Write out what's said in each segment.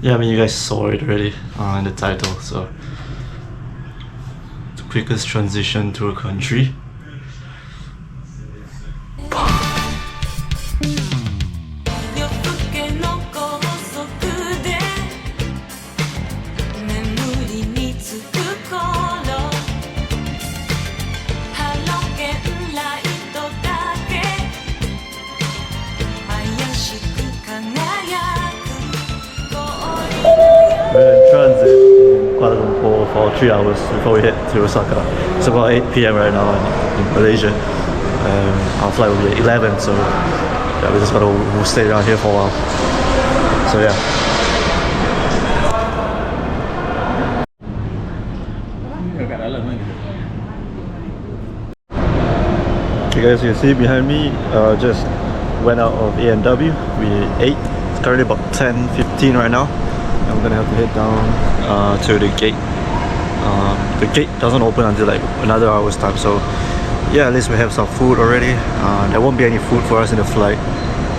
Yeah, I mean, you guys saw it already in the title, so the quickest transition to a country. We're in transit in Kuala Lumpur for 3 hours before we head to Osaka. It's about 8 p.m. right now in Malaysia. Our flight will be at 11, so yeah, we're just gonna stay around here for a while. So yeah. Okay guys, you can see behind me, just went out of A&W. We ate. It's currently about 10:15 right now. I'm gonna have to head down to the gate. The gate doesn't open until like another hour's time, so yeah, at least we have some food already. There won't be any food for us in the flight,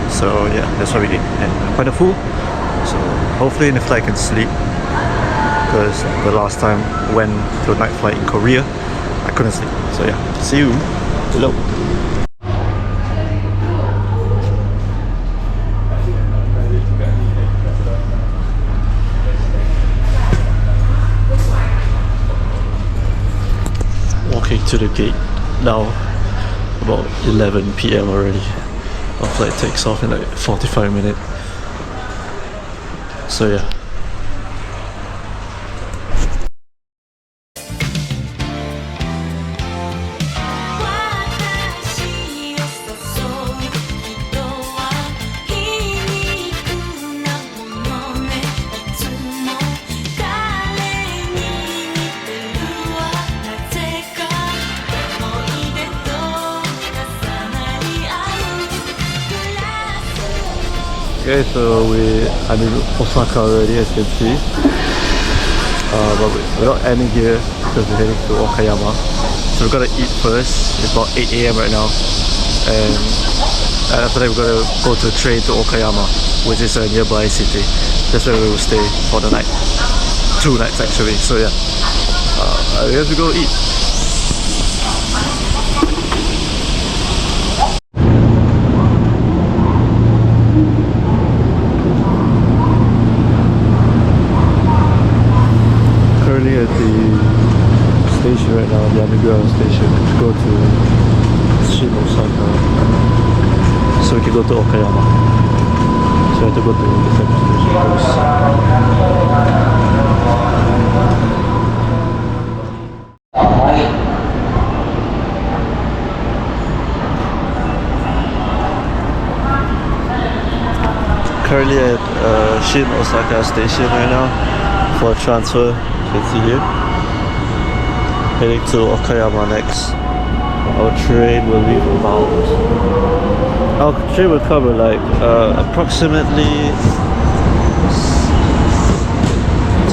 so yeah, that's what we did. And I'm kind of full, so hopefully in the flight I can sleep, because the last time I went to a night flight in Korea, I couldn't sleep. So yeah, see you below. Walking to the gate now, about 11 p.m. already. Our flight takes off in like 45 minutes. So yeah. Okay, so I'm in Osaka already, as you can see. But we're not ending here because we're heading to Okayama. So we're gonna eat first. It's about 8 a.m. right now, and after that we're gonna go to the train to Okayama, which is a nearby city. That's where we will stay for the night. 2 nights actually. So yeah, I guess we go eat. At the station right now, the underground station, to go to Shin Osaka, so we can go to Okayama. So I have to go to the central station first. Currently at Shin Osaka station right now for a transfer. You can see here, heading to Okayama next. Our train will leave about, our train will cover like approximately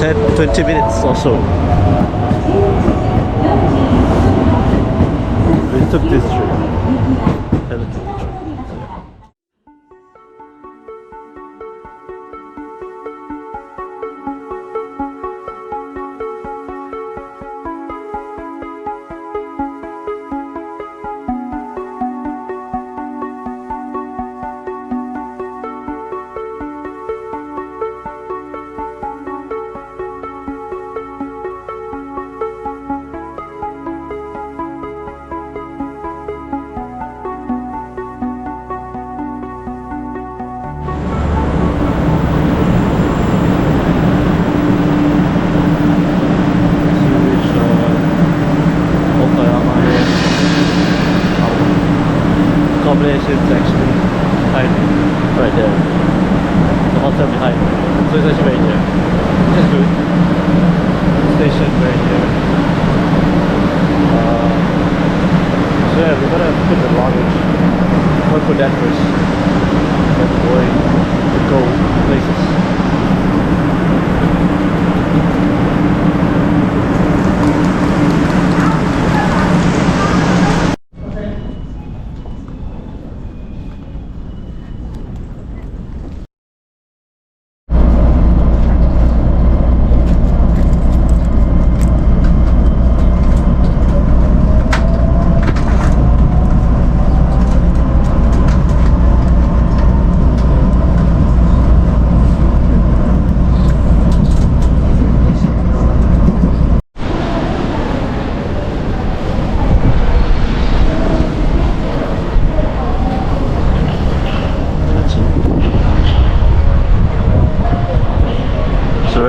10-20 minutes or so. We took this train. Headed to the train. Accommodations actually behind right there. The hotel behind. So it's actually right here. Which is good. Station right here. So yeah, we're gonna put the luggage. We're gonna put that first. Then we're going to go places.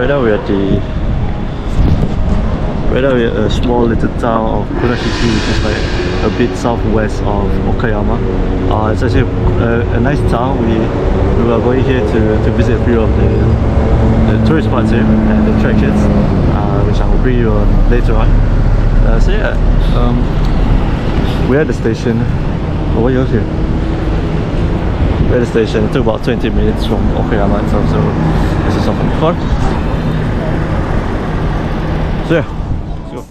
now we're at the right now we're at a small little town of Kurashiki, which is like a bit southwest of Okayama. It's actually a nice town. We were going here to visit a few of the tourist spots here and the attractions, which I will bring you on later on. So yeah, we're at the station. Oh, what else here? We're at the station. It took about 20 minutes from Okayama itself, so this is off in the car. So yeah, let's go.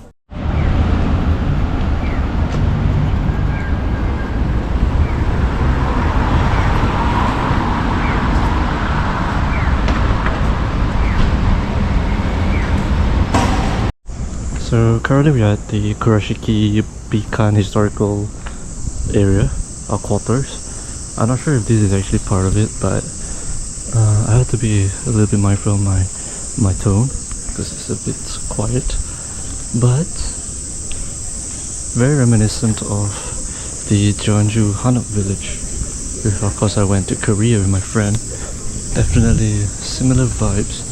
So currently we are at the Kurashiki Bikan historical area, our quarters. I'm not sure if this is actually part of it, but I have to be a little bit mindful of my tone because it's a bit quiet, but very reminiscent of the Jeonju Hanok village. Of course, I went to Korea with my friend. Definitely similar vibes,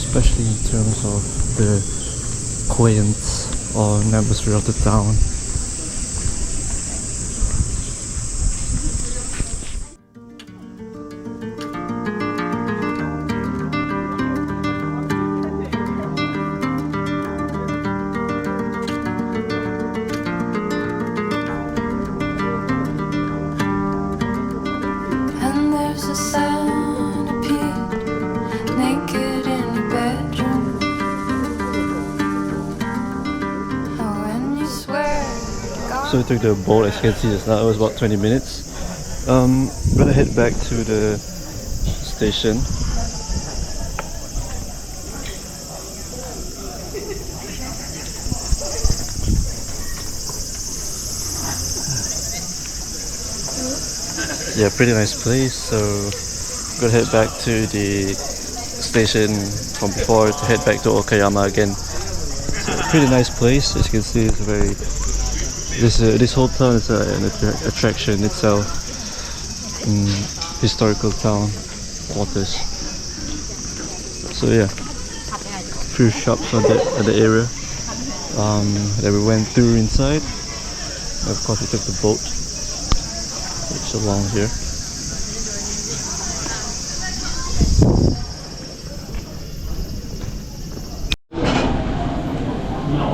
especially in terms of the quaint or atmosphere of the town. So we took the boat, as you can see just now, it was about 20 minutes. I'm gonna head back to the station. Yeah, pretty nice place. So I'm gonna head back to the station from before to head back to Okayama again. So pretty nice place, as you can see. It's very this whole town is an attraction itself. Historical town quarters. So yeah, few shops at the area that we went through inside. Of course, we took the boat, which is along here.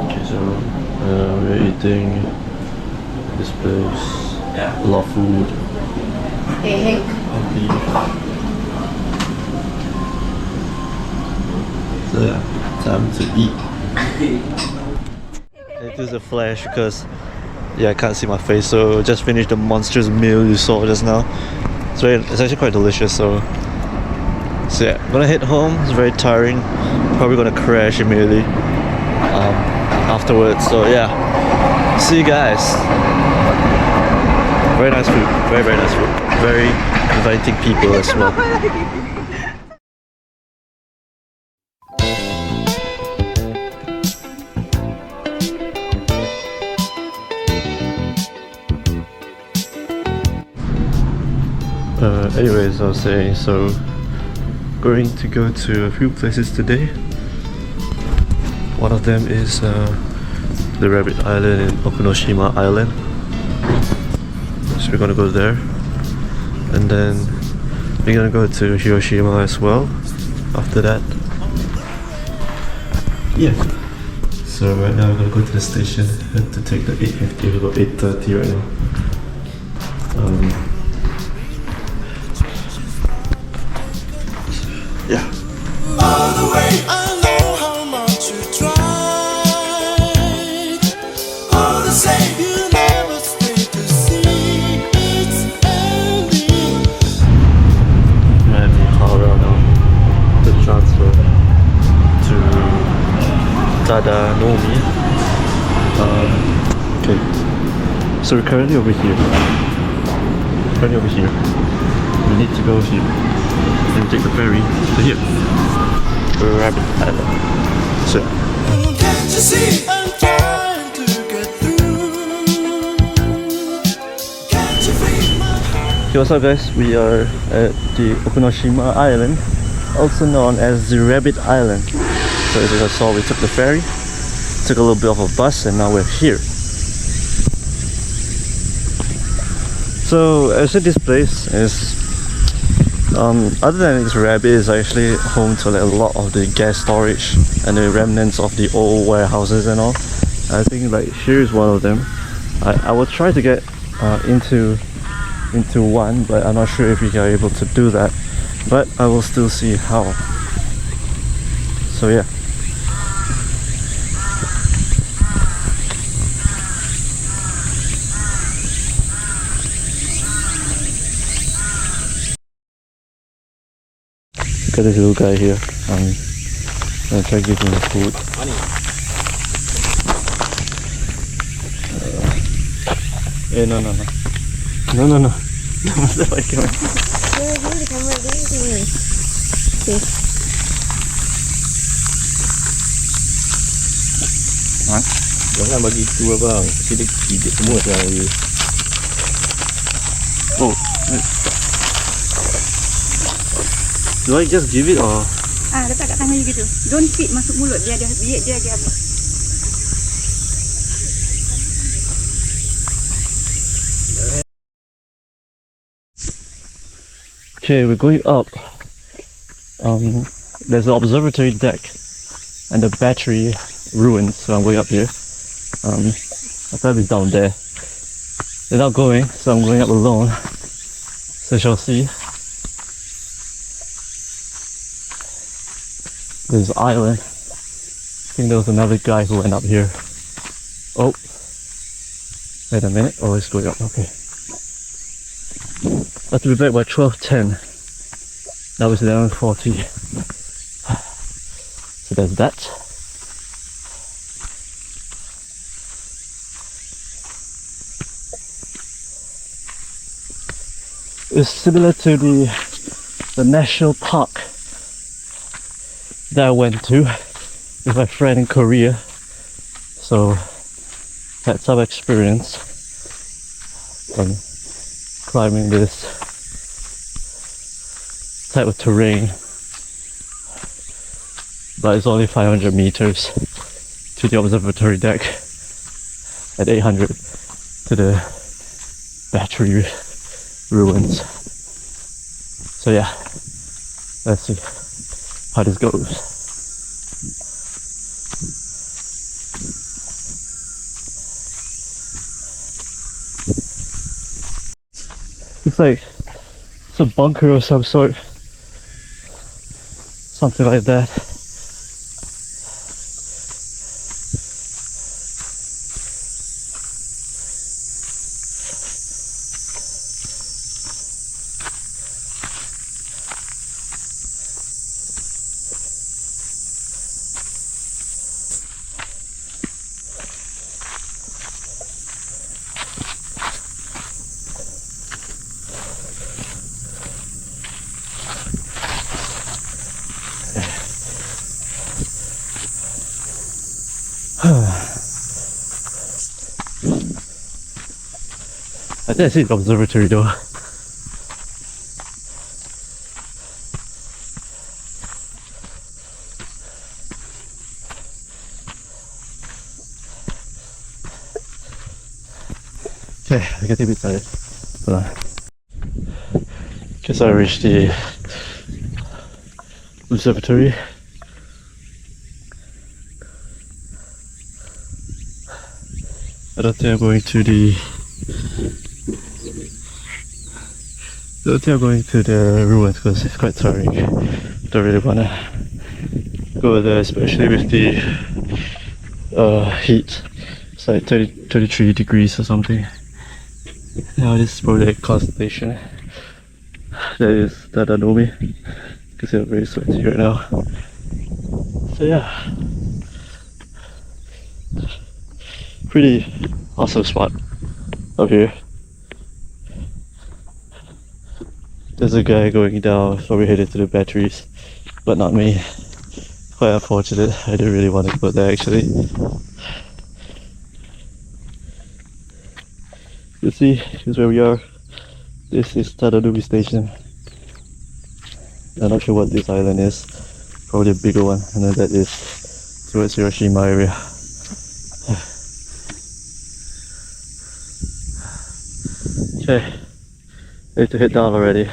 Okay, so we're eating this place. A lot of food. And beef. So yeah, time to eat. It is a flash because I can't see my face, so just finished the monstrous meal you saw just now. It's actually quite delicious. So yeah, I'm gonna head home. It's very tiring. Probably gonna crash immediately afterwards. So yeah, see you guys. Very nice food. Very nice food. Very inviting people as well. Anyways, I was saying, so going to go to a few places today. One of them is the Rabbit Island in Okunoshima Island. So we're gonna go there, and then we're gonna go to Hiroshima as well after that. Yeah. So right now we're gonna go to the station. Have to take the 8:50. It's about 8:30 right now. Yeah. All the way, I know how much you tried. All the same, you never stay to see its ending. I have the car right now to transfer to Tadanomi. Okay. So we're currently over here. We need to go here. And take the ferry to here. Rabbit Island. So Can't you see I'm trying to get through? Can't you feel my heart? okay, what's up guys? We are at the Okunoshima Island. also known as the Rabbit Island. So as you guys saw, we took the ferry, took a little bit of a bus, and now we're here. So I said this place is, other than its rabbit, is actually home to like a lot of the gas storage and the remnants of the old warehouses and all. I think like here is one of them. I will try to get into one, but I'm not sure if we are able to do that. But I will still see how. So yeah. Look at this little guy here. I'm gonna try giving him food. No. Masa pakai mana? Dia kamera dia ni. Okey. Jangan bagi tu abang. Kita hidup semua sekarang ni. Oh. Do I just give it or? Letak kat tangan you gitu. Don't feed masuk mulut. Dia ambil. Okay, we're going up. There's an observatory deck and the battery ruins, so I'm going up here. I thought it's down there. They're not going, so I'm going up alone. So shall see. There's an island. I think there was another guy who went up here. Oh, wait a minute. Oh, it's going up. Okay. I have to be back by 12:10. Now it's 11:40. So there's that. It's similar to the national park that I went to with my friend in Korea. So had some experience on climbing this type of terrain, but it's only 500 meters to the observatory deck and 800 to the battery ruins. So yeah, let's see how this goes. Looks like it's a bunker of some sort. Something like that. I think I see the observatory though. Okay, I get a bit tired. Hold on. Guess I reached the observatory. I don't think I'm going to the ruins because it's quite tiring. Don't really wanna go there, especially with the heat. It's like 33 degrees or something. Now this is probably a constellation. That is Tadanomi. You can see I'm very sweaty right now. So yeah, pretty awesome spot up here. There's a guy going down, probably headed to the batteries, but not me. Quite unfortunate. I didn't really want to go there actually. You see, here's where we are. This is Tadanomi Station. I'm not sure what this island is. Probably a bigger one. And then that is towards Hiroshima area. Okay, need to head down already.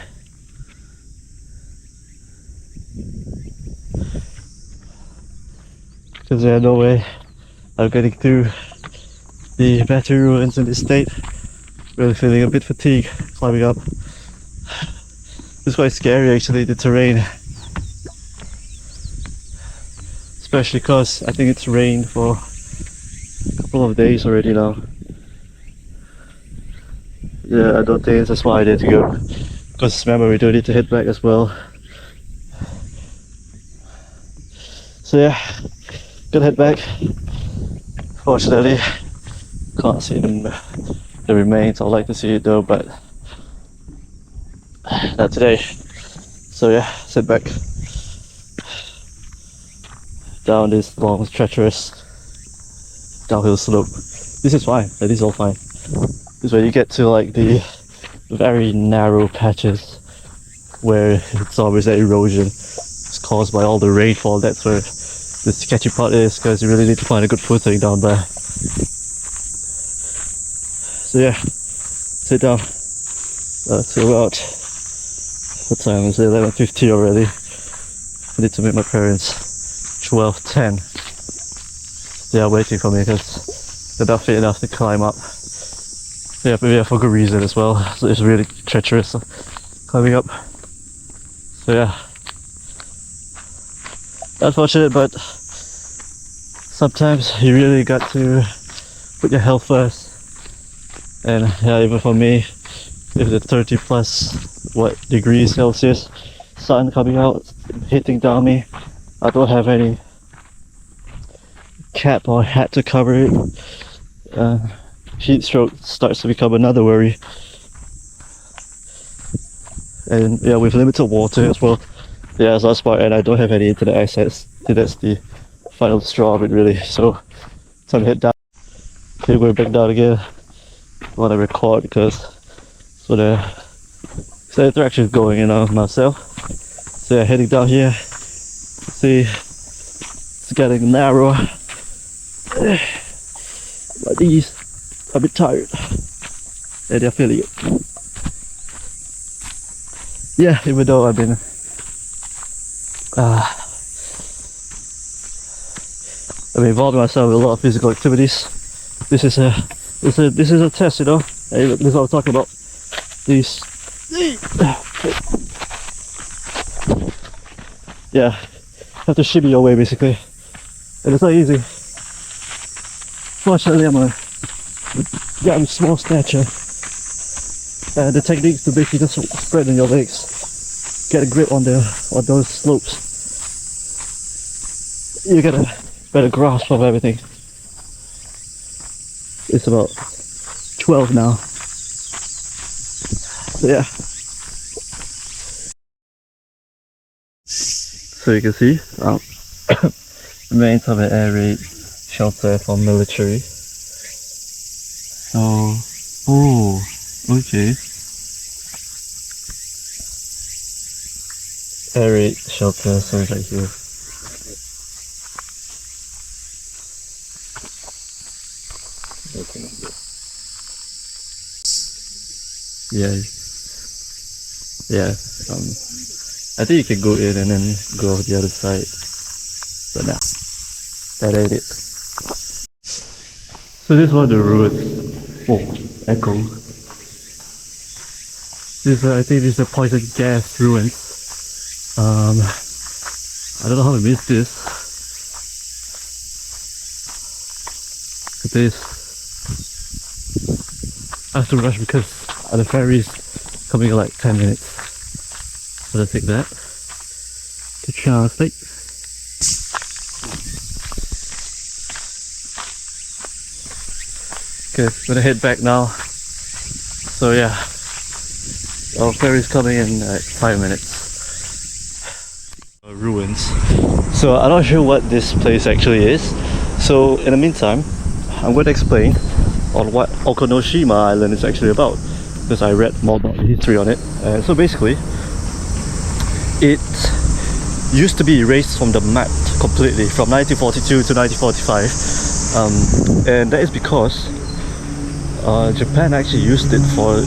Because there's no way I'm getting through the battery ruins in this state. Really feeling a bit fatigued climbing up. It's quite scary actually, the terrain. Especially because I think it's rained for a couple of days already now. Yeah, I don't think it's a smart idea to go. Because remember, we do need to head back as well. So yeah, gonna head back. Fortunately, can't see the remains. I'd like to see it though, but not today. So yeah, head back down this long, treacherous downhill slope. This is fine. That is all fine. This is where you get to like the very narrow patches where it's always that erosion. It's caused by all the rainfall. That's where the sketchy part is, because you really need to find a good footing down there. So yeah, sit down. It's about, what time is it? 11:50 already. I need to meet my parents 12:10. They are waiting for me because they're not fit enough to climb up. Yeah, but yeah, for good reason as well. So it's really treacherous climbing up. So yeah, unfortunate, but sometimes you really got to put your health first. And yeah, even for me, if the 30 plus degrees Celsius sun coming out, hitting down me, I don't have any cap or hat to cover it. Heat stroke starts to become another worry. And yeah, with limited water as well. Yeah, it's last part, and I don't have any internet access. So that's the final straw of it really. So time to head down. Okay, we're back down again. I want to record because so the interaction is going in on myself. So yeah, heading down here. See, it's getting narrow. My knees are a bit tired. And they're feeling it. Yeah, even though I've been involving myself with a lot of physical activities. This is a test, you know. Hey, look, this is what I'm talking about. These, yeah, have to shimmy your way basically, and it's not easy. Fortunately, I'm small stature, and the technique to basically just spreading your legs, get a grip on those slopes. You get a better grasp of everything. It's about 12 now. So yeah. So you can see remains of an air raid shelter for military. Oh, okay. Air raid shelter, so it's right here. Yeah. I think you can go in and then go off the other side, but nah, that ain't it. So this is one of the ruins. Oh, echo. I think this is a poison gas ruins. I don't know how I missed this. Look at this. I have to rush because the ferry's coming in like 10 minutes. So let's take that to translate. Okay, gonna head back now. So yeah, our ferry's coming in 5 minutes. Ruins. So I'm not sure what this place actually is. So in the meantime, I'm going to explain on what Okonoshima Island is actually about, because I read more about the history on it. So basically, it used to be erased from the map completely from 1942 to 1945, and that is because Japan actually used it for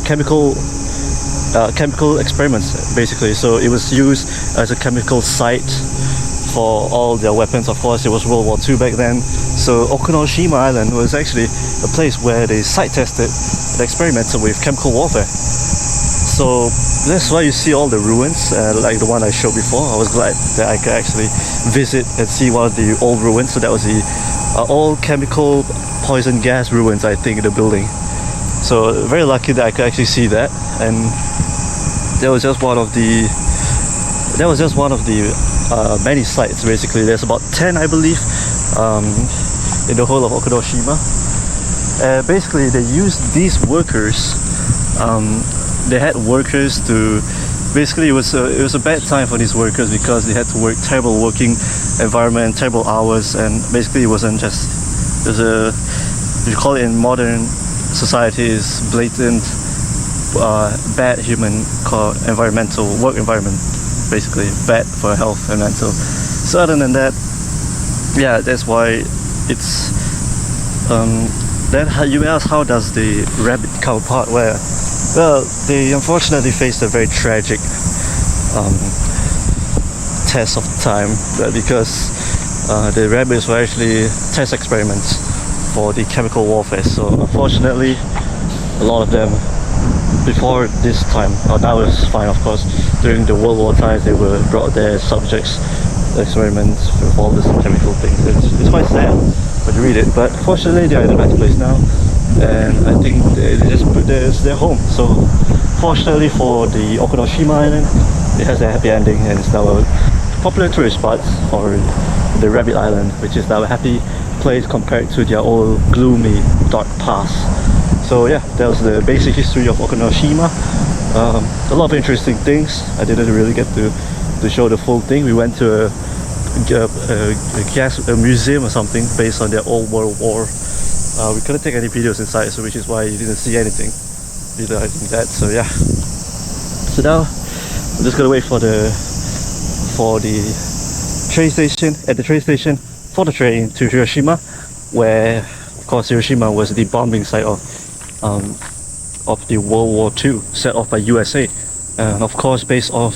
chemical experiments, basically. So it was used as a chemical site for all their weapons. Of course, it was World War II back then. So Okinoshima Island was actually a place where they site tested and experimented with chemical warfare. So that's why you see all the ruins, like the one I showed before. I was glad that I could actually visit and see one of the old ruins. So that was the old chemical poison gas ruins, I think, in the building. So very lucky that I could actually see that, and that was just one of the many sites. Basically, there's about 10, I believe, in the whole of Okinoshima. Basically, they used these workers. They had workers to. Basically, it was a bad time for these workers because they had to work terrible working environment, terrible hours, and basically it wasn't just. There's a, you call it in modern society, is blatant bad human environmental work environment, basically bad for health and mental. So other than that, yeah, that's why it's then you may ask, how does the rabbit come apart? Well, they unfortunately faced a very tragic test of time, because the rabbits were actually test experiments for the chemical warfare. So unfortunately, a lot of them before this time, now it's fine of course, during the World War times they were brought there as subjects, experiments with all this chemical things. It's quite sad when you read it, but fortunately they are in a better place now, and I think they just put it's their home. So fortunately for the Okinoshima Island, it has a happy ending, and it's now a popular tourist spot for the Rabbit Island, which is now a happy place compared to their old gloomy dark past. So yeah, that was the basic history of Okinoshima. A lot of interesting things. I didn't really get to show the full thing. We went to a museum or something based on their old World War. We couldn't take any videos inside, so which is why you didn't see anything regarding that. So yeah. So now I'm just gonna wait for the train station. At the train station for the train to Hiroshima, where of course Hiroshima was the bombing site of the World War II set off by USA, and of course based off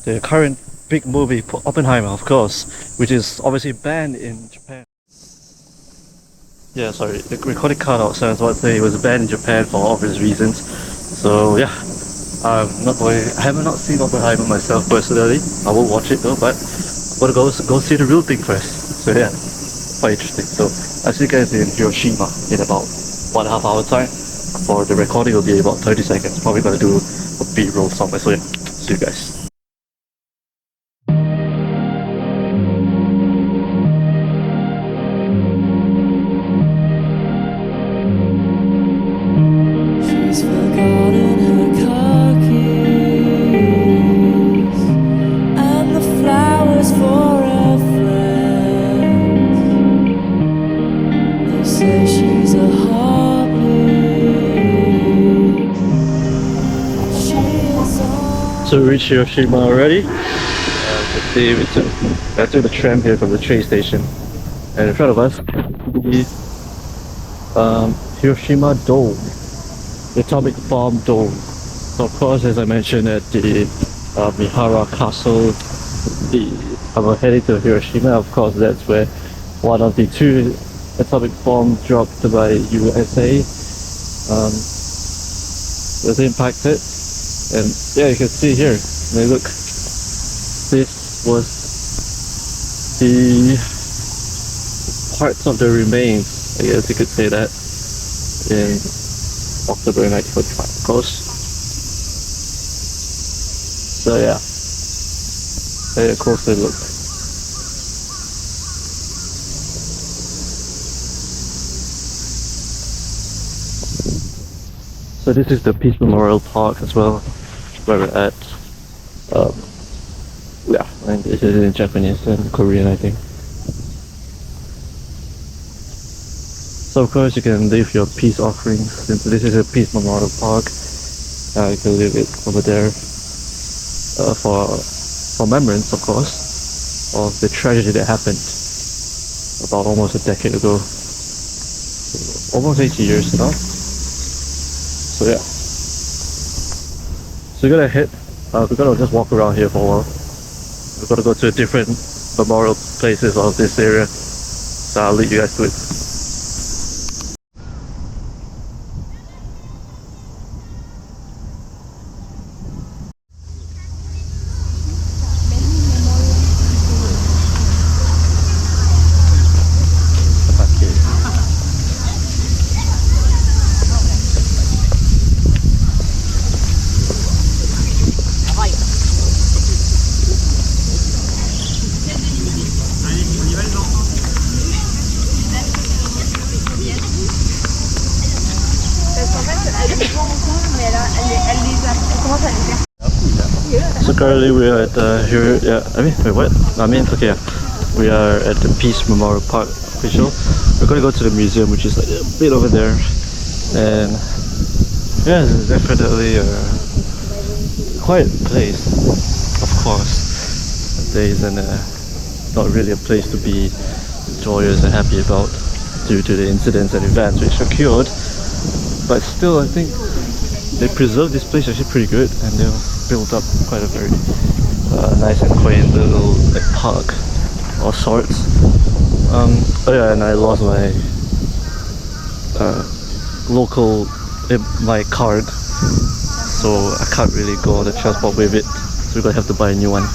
the current big movie Oppenheimer, of course, which is obviously banned in Japan. Yeah, sorry, the recording cut out, so I was about to say it was banned in Japan for obvious reasons. So yeah, I have not seen Oppenheimer myself personally. I will watch it though, but I'm gonna go see the real thing first. So yeah, quite interesting. So I'll see you guys in Hiroshima in about 1.5 hour time. For the recording will be about 30 seconds. Probably gonna do a B-roll somewhere. So yeah, see you guys. She's forgotten her car keys and the flowers for her friends. They say she's a heartbeat. She's on. So we reached Hiroshima already. Let's see, I took the tram here from the train station, and in front of us, the Hiroshima Dome, the atomic bomb dome. So of course, as I mentioned at the Mihara Castle, I'm heading to Hiroshima. Of course, that's where one of the 2 atomic bombs dropped by USA was impacted. And yeah, you can see here, I mean, look, this was the parts of the remains, I guess you could say that, in October 1945, of course. So yeah, take a closer look. So this is the Peace Memorial Park as well, where we're at. Yeah, and this is in Japanese and Korean, I think. So of course you can leave your peace offerings, since this is a Peace Memorial Park. You can leave it over there. for remembrance, of course, of the tragedy that happened about almost a decade ago, almost 80 years now. So yeah, so we're gonna head. We're gonna just walk around here for a while. We're gonna go to different memorial places of this area. So I'll lead you guys to it. So currently we are at here. Yeah, I mean, wait, what? I mean, okay, yeah. We are at the Peace Memorial Park official. We're gonna go to the museum, which is like a bit over there, and yeah, it's definitely a quiet place, of course. There isn't not really a place to be joyous and happy about due to the incidents and events which occurred. But still, I think they preserved this place actually pretty good, and they've built up quite a very nice and quaint little like park of sorts. Oh yeah, and I lost my local my card, so I can't really go on the transport with it. So we're gonna have to buy a new one.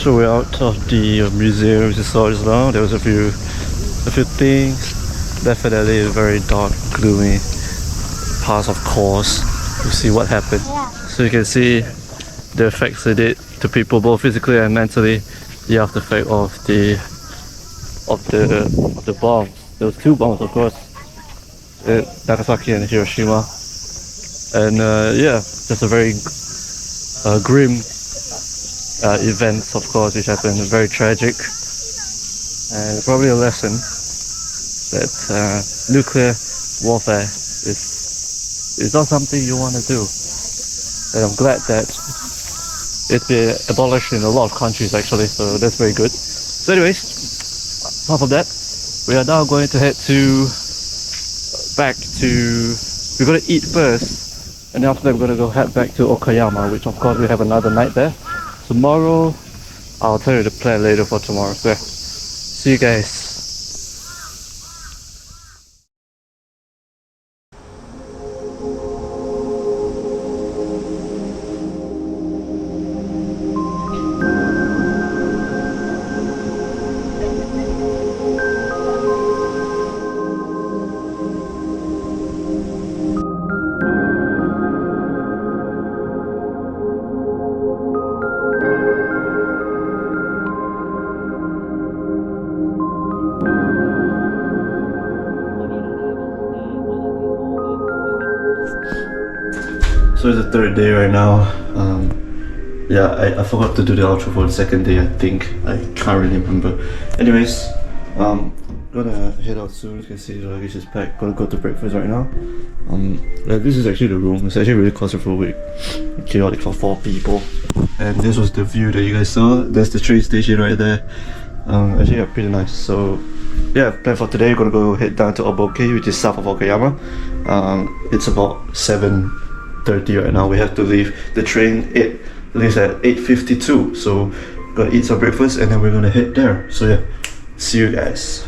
So we're out of the museum, as you saw just now. There was a few things. Definitely a very dark, gloomy past, of course. You see what happened. So you can see the effects it did to people, both physically and mentally. The after effect of the bombs. There was two bombs, of course, Nagasaki and Hiroshima. And yeah, just a very grim events, of course, which happened. Very tragic, and probably a lesson that nuclear warfare is not something you want to do. And I'm glad that it's been abolished in a lot of countries actually, so that's very good. So anyways, apart from that, we are now going to head we're going to eat first, and after that we're going to go head back to Okayama, which of course we have another night there. Tomorrow, I'll tell you the plan later for tomorrow. So yeah, see you guys. So it's the third day right now. Yeah, I forgot to do the outro for the second day, I think. I can't really remember. Anyways, gonna head out soon. You can see the luggage is packed. Gonna go to breakfast right now. This is actually the room. It's actually really claustrophobic, chaotic for 4 people. And this was the view that you guys saw. That's the train station right there. Actually, yeah, pretty nice. So, yeah, plan for today. We're gonna go head down to Oboke, which is south of Okayama. It's about 7:30 right now. We have to leave. The train leaves at 8:52. So, gonna eat some breakfast and then we're gonna head there. So yeah, see you guys.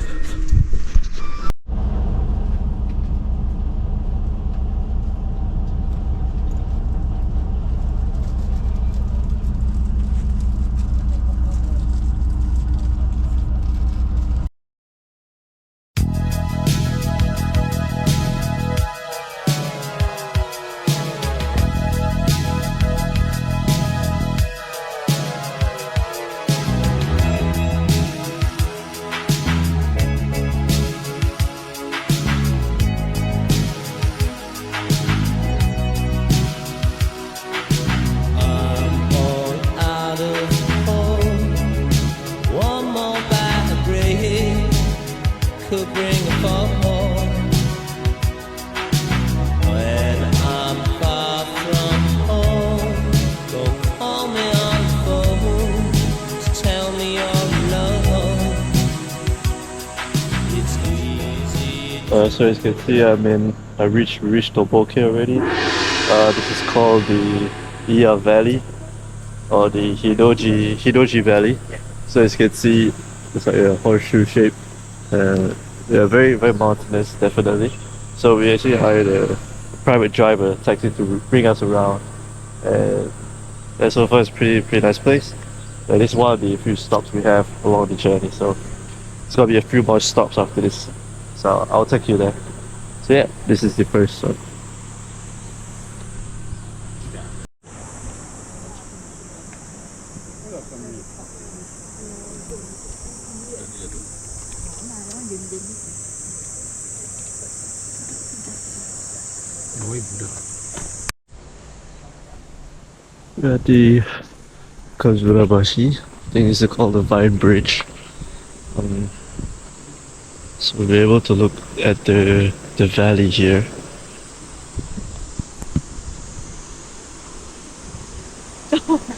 I'm all out of hope. One more bad break could bring a fall. When I'm far from home, don't call me on the phone to tell me you're alone. It's easy. So as you can see, we reached Oboke already. This is called the Iya Valley, or the Hidoji Valley. So as you can see, it's like a horseshoe shape. Yeah, very very mountainous, definitely. So we actually hired a private driver taxi to bring us around, and yeah, so far it's pretty nice place. And this is one of the few stops we have along the journey. So it's gonna be a few more stops after this. So I'll take you there. So yeah, this is the first stop. We're at the Kazurabashi. I think this is called the Vine Bridge. So we'll be able to look at the valley here.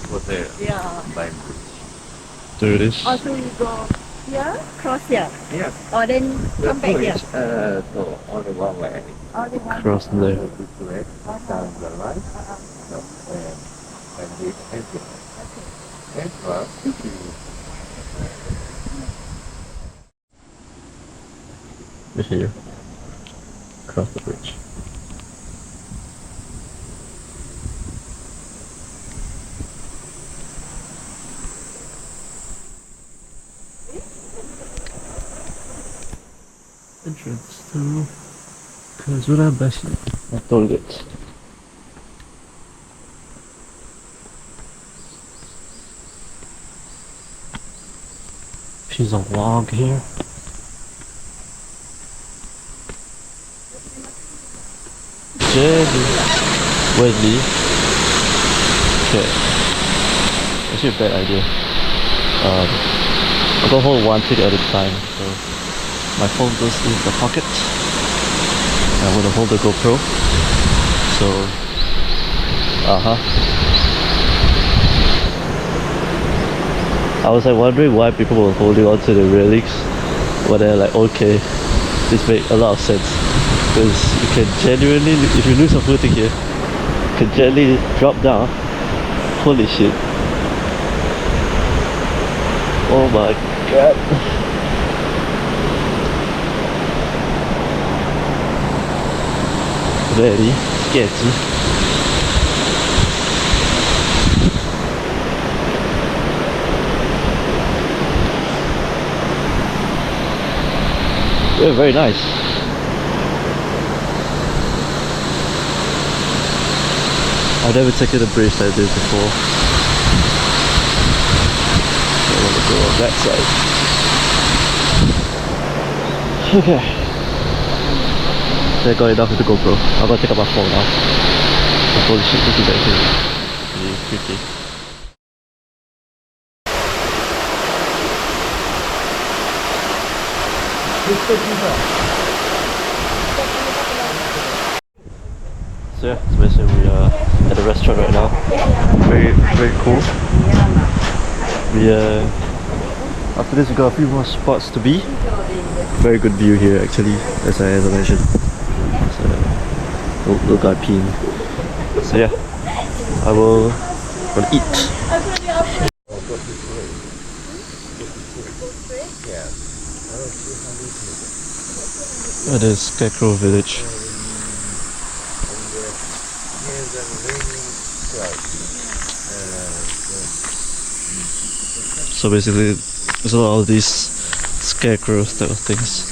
What's there? Yeah. There it is. Oh, so you go here, cross here. Yes. Or then come back here. No, only one way. Or then one. Cross there. This way, down the right. No, and this exit. And cross. Here. Cross the bridge. Entrance to Kazurabashi. I told it. She's a log here. Jenny. Wait, Lee. Okay. Actually a bad idea. I'll go hold one thing at a time. So my phone goes in the pocket. I'm gonna hold the GoPro. So, I was like wondering why people were holding on to the railings, but they're like, okay, this makes a lot of sense. Because you can genuinely, if you lose your footing here, you can gently drop down. Holy shit. Oh my god. Very sketchy. Yeah, very nice. I've never taken a bridge like this before. I want to go on that side. Okay. There got enough with the GoPro. I'm gonna take out my phone now. Holy shit, look at that here. Really creepy. So yeah, so basically we are at the restaurant right now. Very, very cool. We after this we got a few more spots to be. Very good view here actually, as I mentioned. So, look at peeing. So yeah, I will gonna eat. It is Scarecrow Village. So basically, there's a lot of these scarecrows type of things.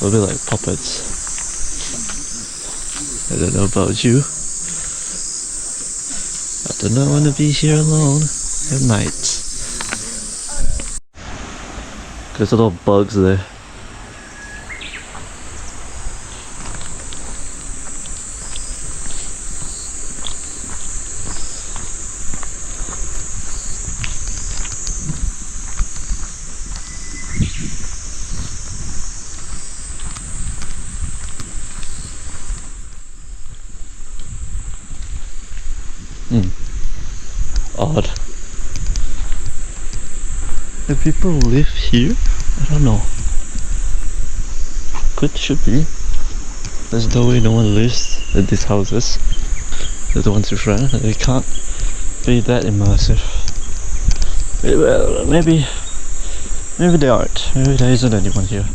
A little bit like puppets. I don't know about you. I do not want to be here alone at night. There's a lot of bugs there. Odd. Do people live here? I don't know. Should be. There's no way no one lives at these houses. They're the ones who run. They can't be that immersive. Well, maybe they aren't. Maybe there isn't anyone here.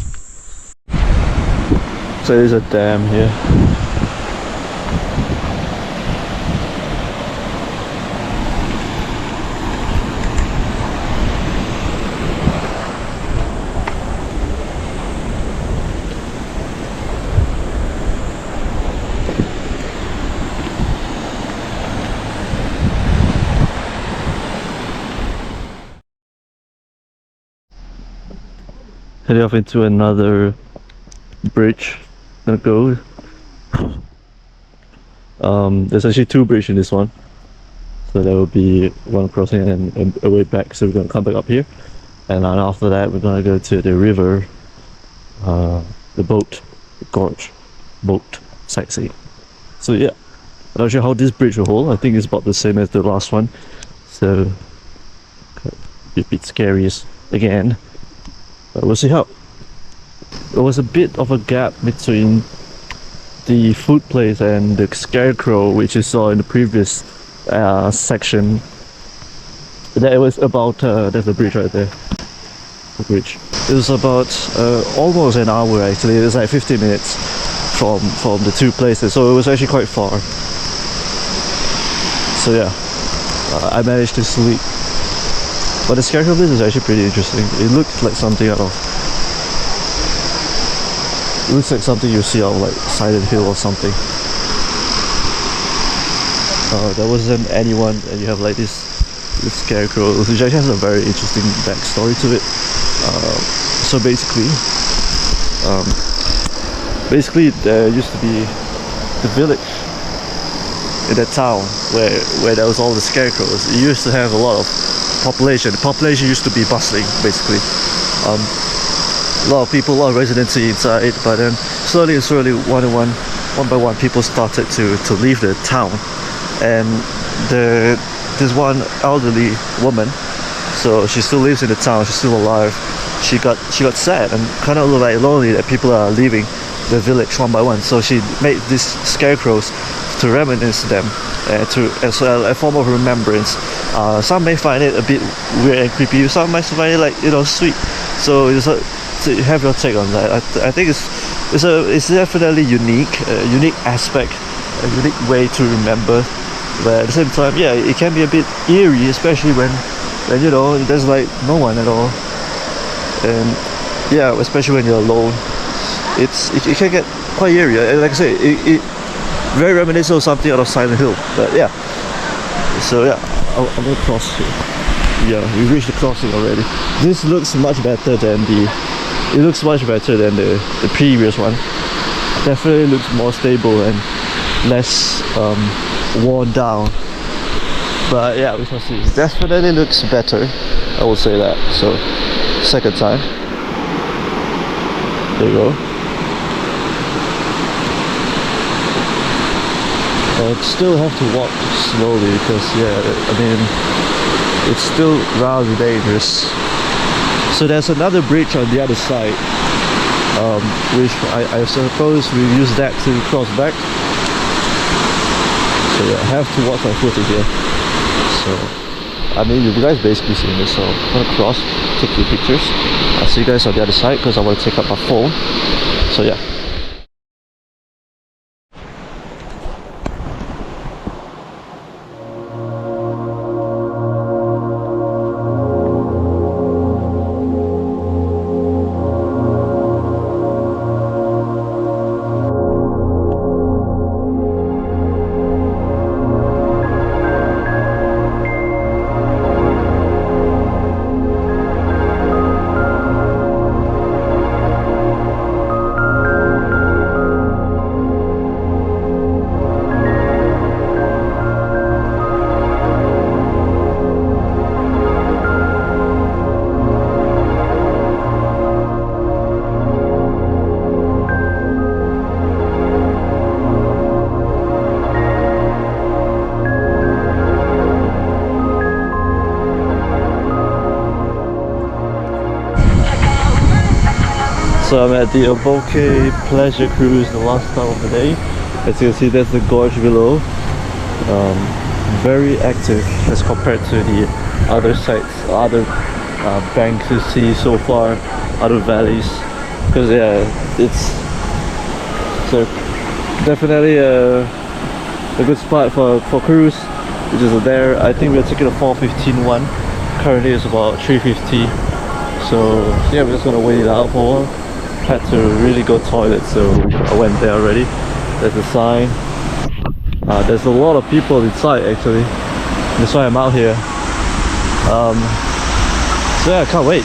So there's a dam here. Heading off into another bridge. Gonna go. There's actually two bridges in this one, so there will be one crossing and a way back. So we're gonna come back up here, and then after that we're gonna go to the river, the boat, the gorge, boat sightseeing. So yeah, I'm not sure how this bridge will hold. I think it's about the same as the last one, so a bit scary again. But we'll see how. There was a bit of a gap between the food place and the scarecrow, which you saw in the previous section. That was about there's a bridge right there. The bridge. It was about almost an hour actually. It was like 15 minutes from the two places, so it was actually quite far. So yeah, I managed to sleep. But the scarecrow place is actually pretty interesting. It looks like something out of... It looks like something you see out of like Silent Hill or something. There wasn't anyone and you have like this scarecrow, which actually has a very interesting backstory to it. So basically there used to be the village in that town where there was all the scarecrows. It used to have a lot of population. The population used to be bustling, basically. A lot of people, a lot of residency inside, but then slowly and slowly, one by one, people started to leave the town. And this one elderly woman, so she still lives in the town, she's still alive. She got sad and kind of like lonely that people are leaving the village one by one. So she made these scarecrows to reminisce them, as a form of remembrance. Some may find it a bit weird and creepy. Some might find it like sweet. So so you have your take on that. I think it's definitely unique, a unique aspect, a unique way to remember. But at the same time, yeah, it can be a bit eerie, especially when there's like no one at all. And yeah, especially when you're alone, it can get quite eerie. Like I say, it very reminiscent of something out of Silent Hill. But yeah, so yeah, I'm gonna cross here. Yeah, we reached the crossing already. This looks much better than the previous one. Definitely looks more stable and less worn down. But yeah, we shall see. Definitely looks better, I will say that. So, second time. There you go. But still have to walk slowly because yeah, I mean, it's still rather dangerous. So there's another bridge on the other side, which I suppose we use that to cross back. So yeah, I have to watch my footing here. So I mean, you guys basically seeing this, so I'm gonna cross, take few pictures. I'll see you guys on the other side because I want to take up my phone. So yeah. So I'm at the Aboke Pleasure Cruise, the last time of the day. As you can see, there's the gorge below. Very active as compared to the other sites, other banks you see so far, other valleys. Because yeah, it's so definitely a good spot for cruise, which is there. I think we're taking a 4:15 one. Currently it's about 3:50. So yeah, we're just gonna wait it out for a while. Had to really go toilet, so I went there already. There's a sign. There's a lot of people inside actually. That's why I'm out here. So yeah, I can't wait.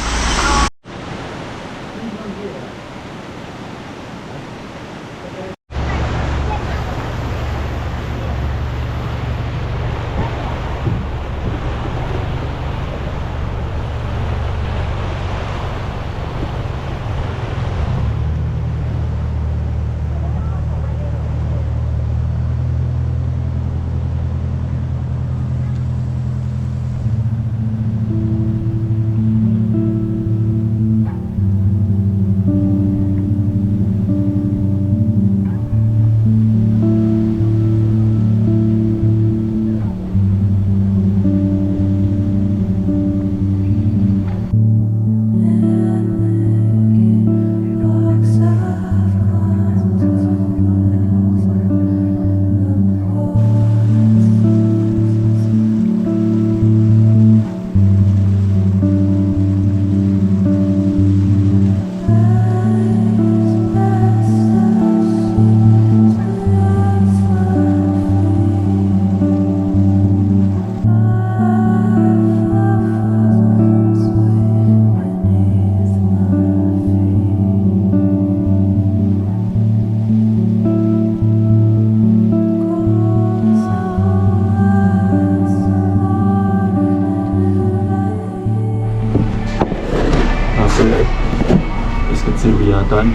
As you can see, we are done.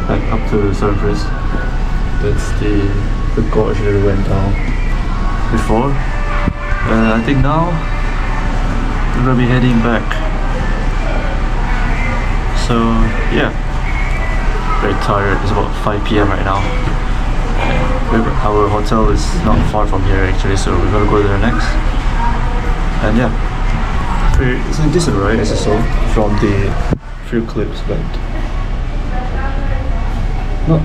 Back up to the surface. That's the gorge that we went down before. I think now we're gonna be heading back. So yeah, very tired. It's about 5 p.m. right now. Our hotel is not far from here actually, so we're gonna go there next. And yeah, it's a decent ride as I saw from the few clips, but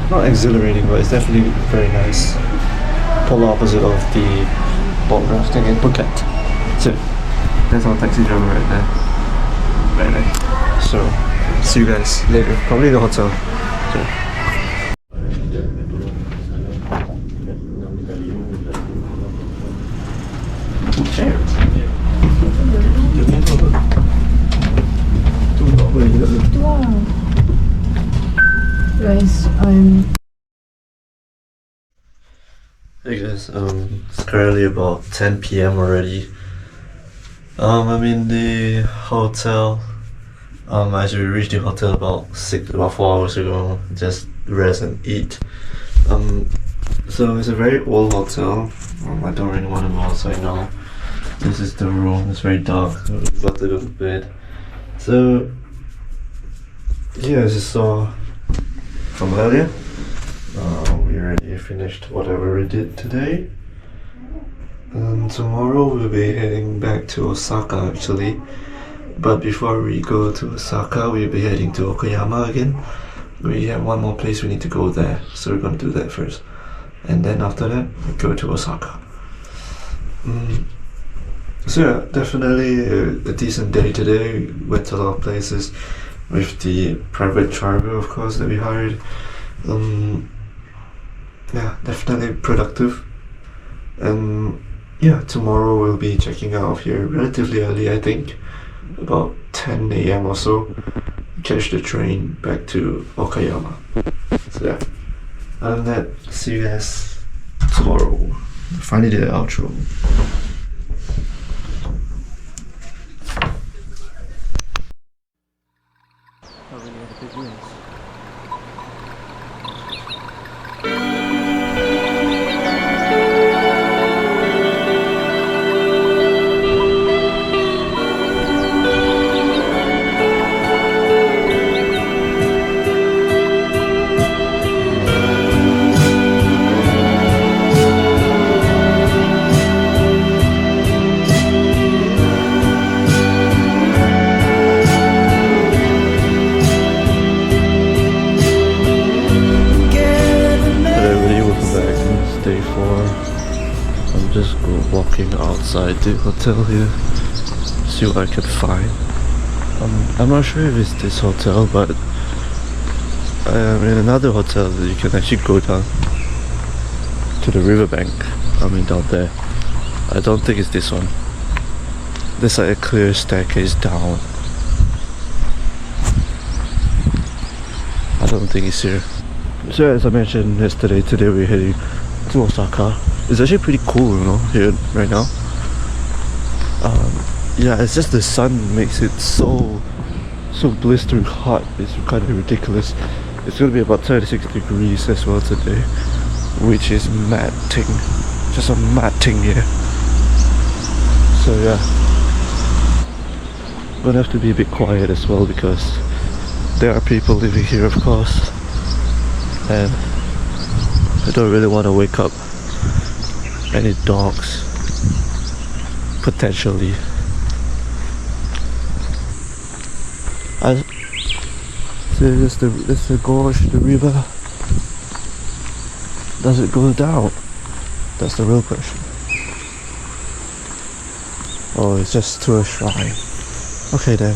not exhilarating, but it's definitely very nice. Polar opposite of the boat rafting in Phuket. So that's our taxi driver right there. Very nice. So see you guys later, probably in the hotel. So. Hey guys, it's currently about 10 p.m. already. I'm in the hotel. Actually we reached the hotel about 4 hours ago. Just rest and eat. So it's a very old hotel. I don't really want to go outside now. This is the room. It's very dark. I'm about to go to bed. So yeah, as you saw from earlier, we already finished whatever we did today. And tomorrow we'll be heading back to Osaka actually. But before we go to Osaka, we'll be heading to Okayama again. We have one more place we need to go there, so we're gonna do that first. And then after that, we go to Osaka. So yeah, definitely a decent day today. We went to a lot of places with the private driver, of course, that we hired. Yeah, definitely productive. And yeah, tomorrow we'll be checking out of here relatively early, I think, about 10 a.m. or so. Catch the train back to Okayama. So yeah, other than that, see you guys tomorrow. Finally did the outro. Day 4. I'm just walking outside the hotel here, see what I can find. I'm not sure if it's this hotel, but I am in another hotel that you can actually go down to the riverbank. Down there. I don't think it's this one. There's like a clear staircase down. I don't think it's here. So as I mentioned yesterday, today we're heading to Osaka. It's actually pretty cool, here right now. Yeah, it's just the sun makes it so blistering hot. It's kind of ridiculous. It's gonna be about 36 degrees as well today, which is mad thing. Just a mad thing here. So yeah, gonna have to be a bit quiet as well because there are people living here, of course, and I don't really want to wake up any dogs, potentially. So this the gorge, the river. Does it go down? That's the real question. Oh, it's just to a shrine. Okay then.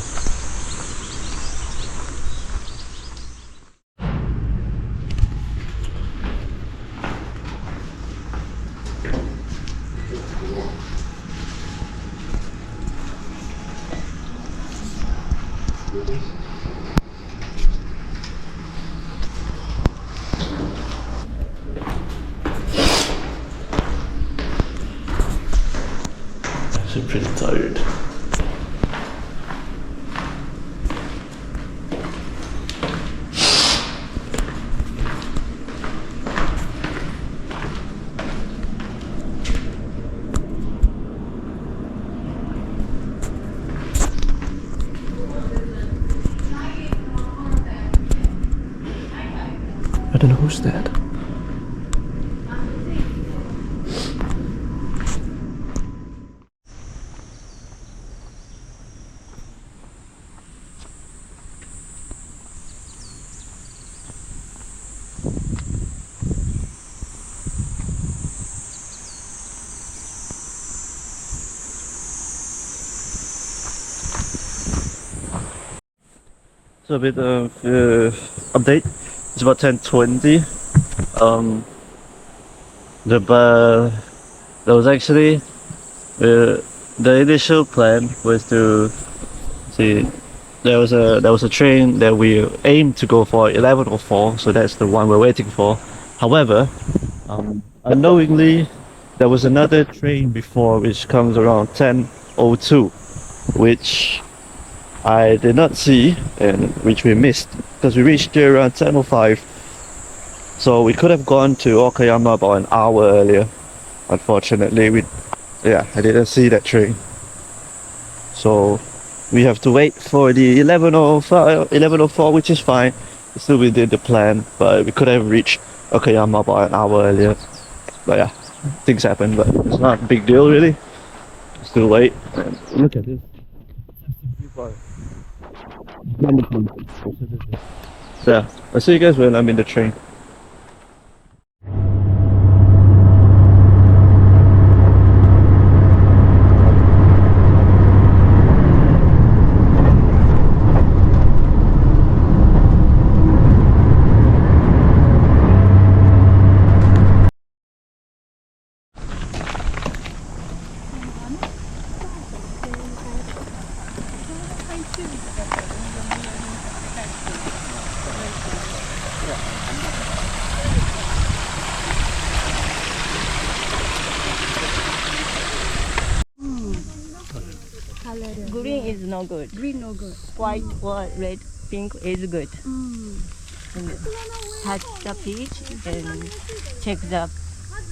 I'm pretty tired. I don't know who's that. So a bit of update. It's about 10:20. There was actually the initial plan was to see. There was a train that we aimed to go for 11:04, so that's the one we're waiting for. However, unknowingly, there was another train before which comes around 10:02, which I did not see and which we missed because we reached there around 10:05. So we could have gone to Okayama about an hour earlier. Unfortunately, I didn't see that train. So we have to wait for the 11:05, 11:04, which is fine. It's still within the plan, but we could have reached Okayama about an hour earlier. But yeah, things happen, but it's not a big deal really. Still wait. And look at this. So yeah, I'll see you guys when I'm in the train. Green is no good. Green no good. White or red, pink is good. Hmm. And touch the peach and check the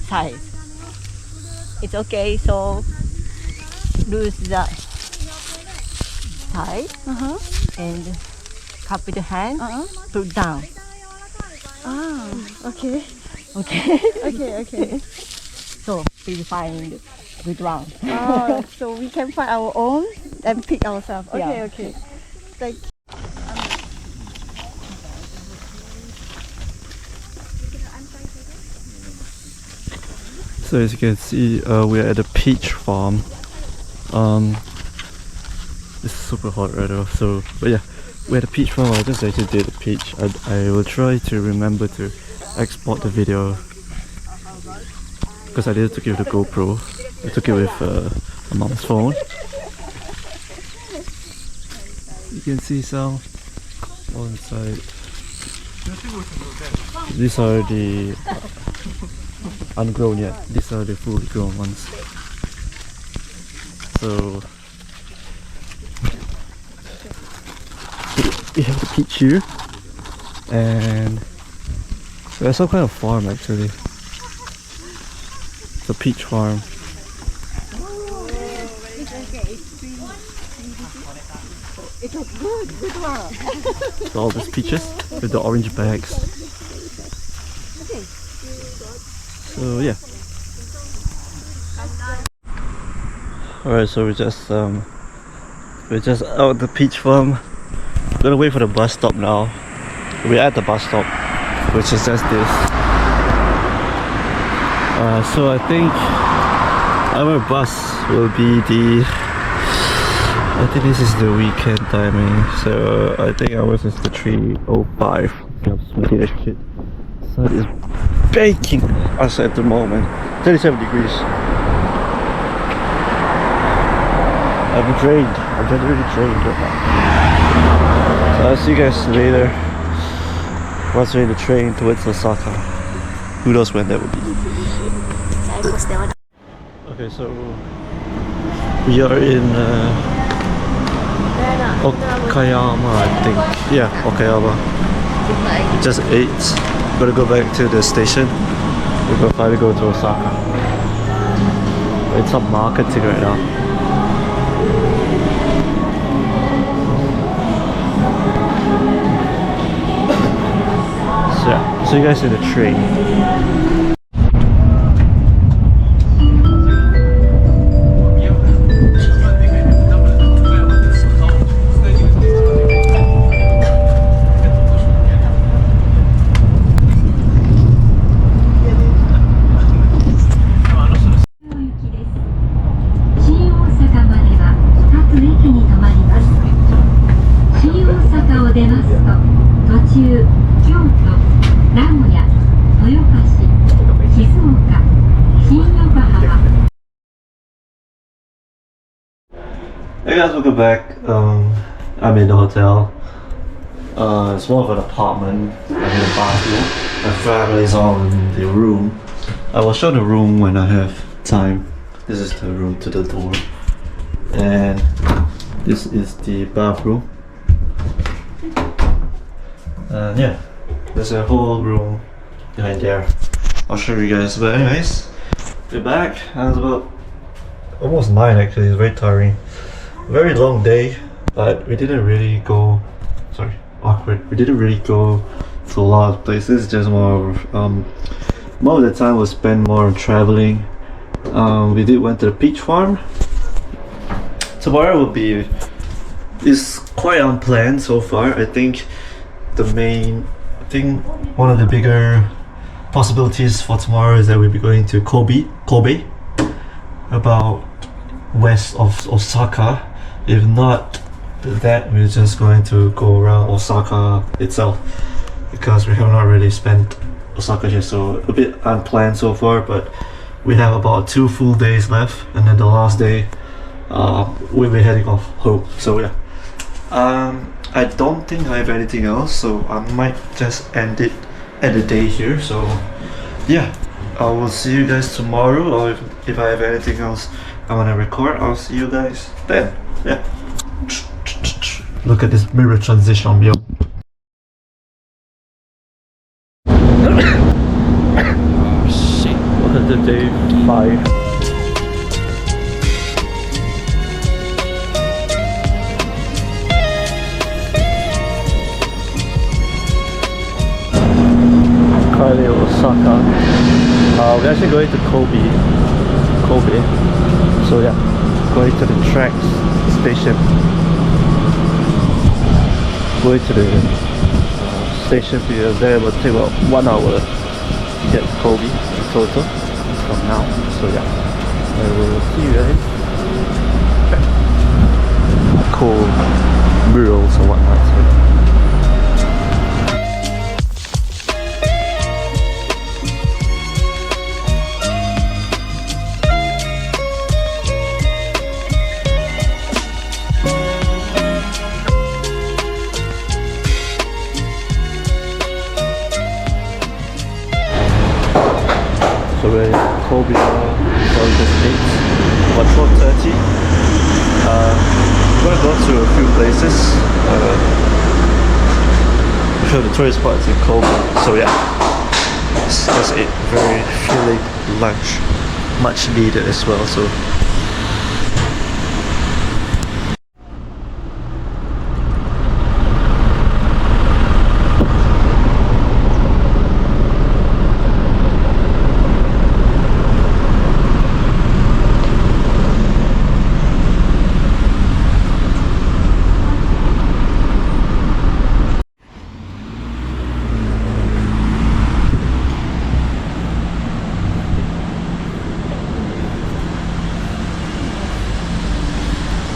size. It's okay. So lose the tie and cup with the hand. Put down. Ah, okay. Okay. Okay. So we find good one. Oh, so we can find our own and pick ourselves. Okay, Yeah. okay. Thank you. So as you can see, we're at a peach farm. It's super hot right now. So, but yeah, we're at a peach farm. I just actually did a peach. I will try to remember to export the video because I didn't took it with the GoPro. I took it with my mom's phone. You can see some on side. These are the ungrown yet. These are the full grown ones. So we have the peach here, and there's some kind of farm actually. It's a peach farm. It was good one. So all these peaches with the orange bags. So yeah. Alright, so we're just out the peach farm. Gonna wait for the bus stop now. We're at the bus stop, which is just this. So I think our bus will be I think this is the weekend timing. So I think ours is the 3:05. I'm smoking that shit. Sun is baking us at the moment. 37 degrees. I'm drained. I'm generally drained right now. So I'll see you guys later. Once we're in the train towards Osaka. Who knows when that will be. Okay, so we are in Okayama, I think. Yeah, Okayama. We just ate. Gonna go back to the station. We're gonna finally go to Osaka. We're in some marketing right now. So yeah, see you guys in the train. Hey guys, welcome back. I'm in the hotel. It's more of an apartment. I'm in a bathroom. My family's all in the room. I will show the room when I have time. This is the room to the door, and this is the bathroom. And yeah, there's a whole room behind there. I'll show you guys. But anyways, we're back, and it's about almost 9 actually. It's very tiring. Very long day, but we didn't really go. Sorry, awkward. We didn't really go to a lot of places. Just more of the time was spent more on traveling. We went to the peach farm. Tomorrow will be is quite unplanned so far. I think one of the bigger possibilities for tomorrow is that we'll be going to Kobe, about west of Osaka. If not that, we're just going to go around Osaka itself, because we have not really spent Osaka yet, so a bit unplanned so far. But we have about 2 full days left, and then the last day we'll be heading off home. So yeah, I don't think I have anything else, so I might just end it at the day here. So yeah, I will see you guys tomorrow, or if I have anything else I want to record, I'll see you guys then. Yeah, look at this mirror transition, yo. Oh shit. Welcome to day 5. Currently Osaka. We're actually going to Kobe. So yeah, going to the tracks station. Going to the station here. There will take about 1 hour to get to Kobe in total from now. So yeah, I will see you guys. Cool murals or whatnot. So. So we're in Kobe for this date, about 12:30. We're gonna go to a few places. I'm sure the tourist spots in Kobe. So yeah, that's it. Very filling lunch, much needed as well. So.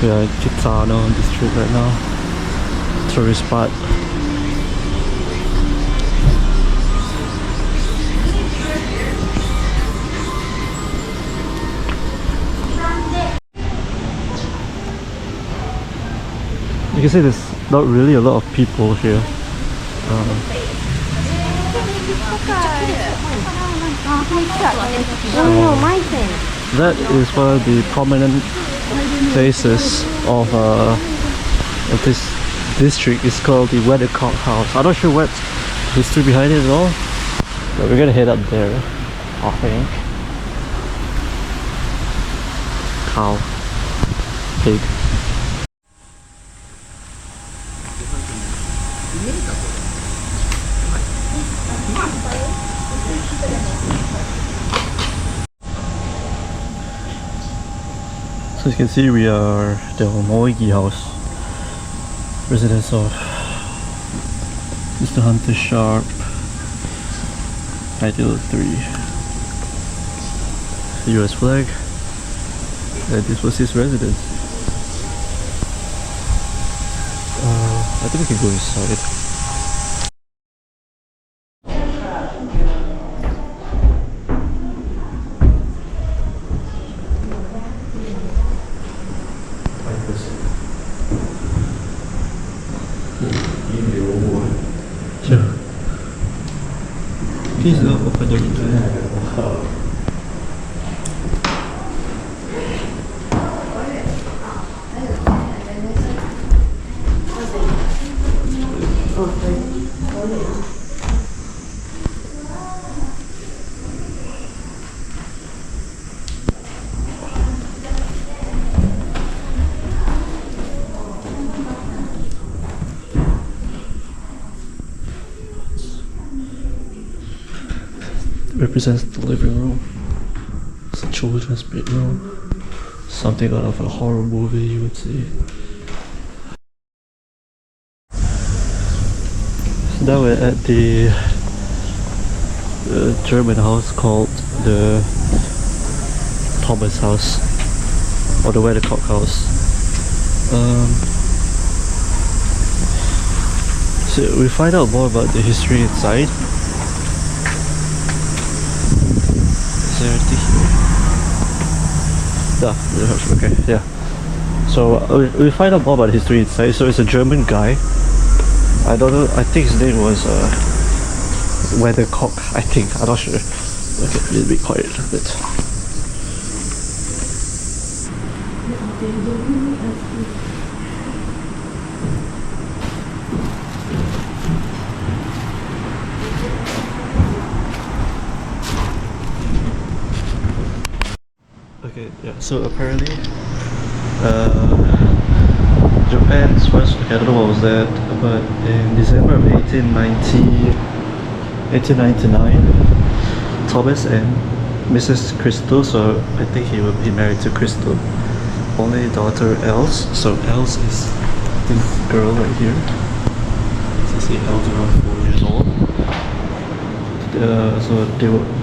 We are in Kitano district right now. Tourist spot. You can see there's not really a lot of people here. That is one of the prominent places of this district. Is called the Weathercock House. I'm not sure what's the history behind it at all, but we're gonna head up there, I think. Cow, pig. So as you can see, we are the Moigi house, residence of Mr. Hunter Sharp, Ideal 3. US flag, and this was his residence. I think we can go inside. Please open the window. represents the living room. It's a children's bedroom. Something out of a horror movie, you would say. So now we're at the German house called the Thomas house, or the Weathercock house. So we find out more about the history inside. Is there anything here? Okay, yeah. So we find out more about the history inside. So it's a German guy. I don't know, I think his name was Weathercock, I think, I'm not sure. Okay, let's be quiet a little bit. Okay, yeah, so apparently Japan's first, okay, I don't know what was that, but in December of 1899, Thomas and Mrs. Crystal, so I think he would be married to Crystal, only daughter Els, so Els is this girl right here. So you see Els around 4 years old. So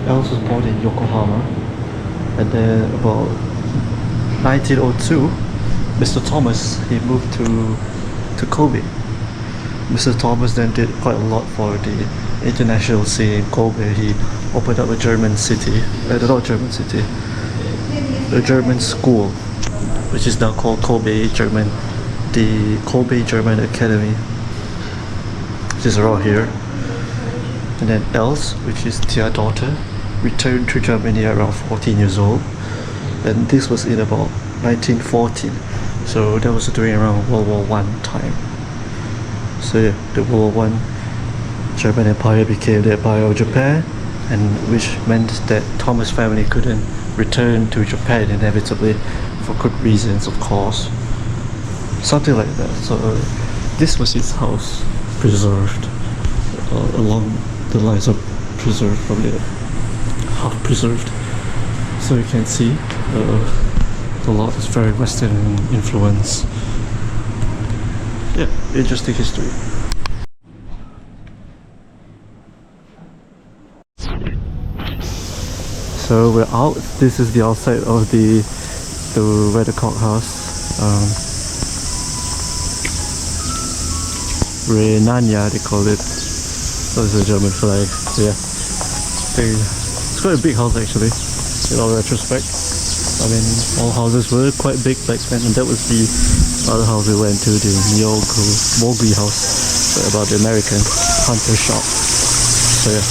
Els was born in Yokohama, and then about 1902, Mr. Thomas, he moved to Kobe. Mr. Thomas then did quite a lot for the international scene in Kobe. He opened up a German city, not German city, a German school, which is now called the Kobe German Academy, which is around here. And then Els, which is their daughter, returned to Germany around 14 years old, and this was in about 1914. So that was during around World War I time. So yeah, the World War I German Empire became the Empire of Japan, and which meant that Thomas' family couldn't return to Japan inevitably for good reasons, of course. Something like that. So this was his house, preserved along the lines of preserved, probably half preserved. So you can see the lot is very Western influence. Yeah, interesting history. So we're out. This is the outside of the Weathercock house. Renania they call it. So it's a German flag. So yeah, it's quite a big house actually, in all retrospect. I mean, all houses were quite big back then, and that was the other house we went to, the Mowgli house, about the American hunter shop. So yeah.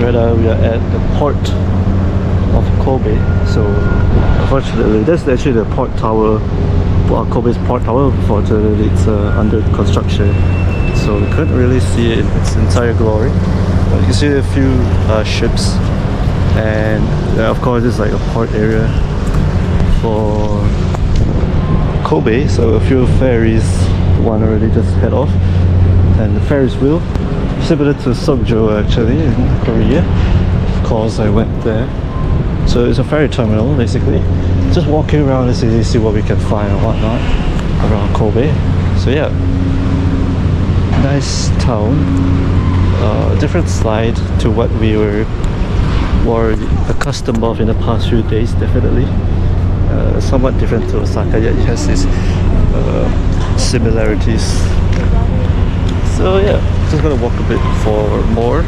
Right now we are at the port of Kobe. So unfortunately, that's actually the port tower, Kobe's port tower. Unfortunately, it's under construction, so we couldn't really see it in its entire glory. But you can see a few ships, and of course it's like a port area for Kobe. So a few ferries, one already just head off, and the Ferris wheel, similar to Seokjo actually in Korea, of course I went there. So it's a ferry terminal basically, just walking around to see what we can find and whatnot around Kobe. So yeah, nice town, different side to what we were more accustomed of in the past few days, definitely. Somewhat different to Osaka, yet it has these similarities. So yeah, just gonna walk a bit for more.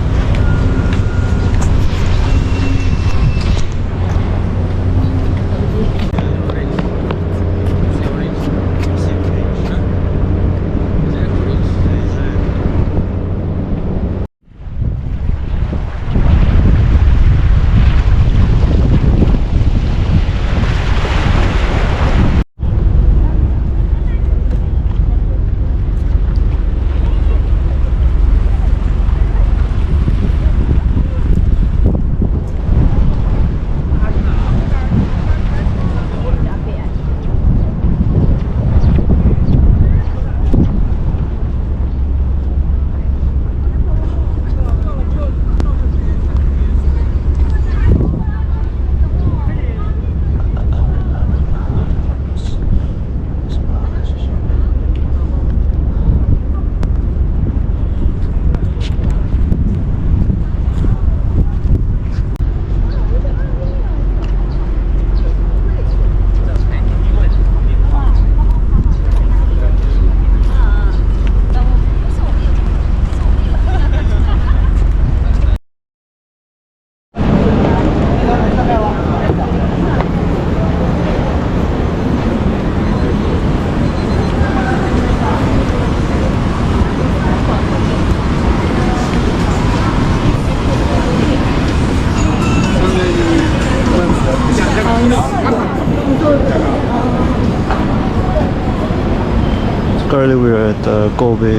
So currently we're at Kobe,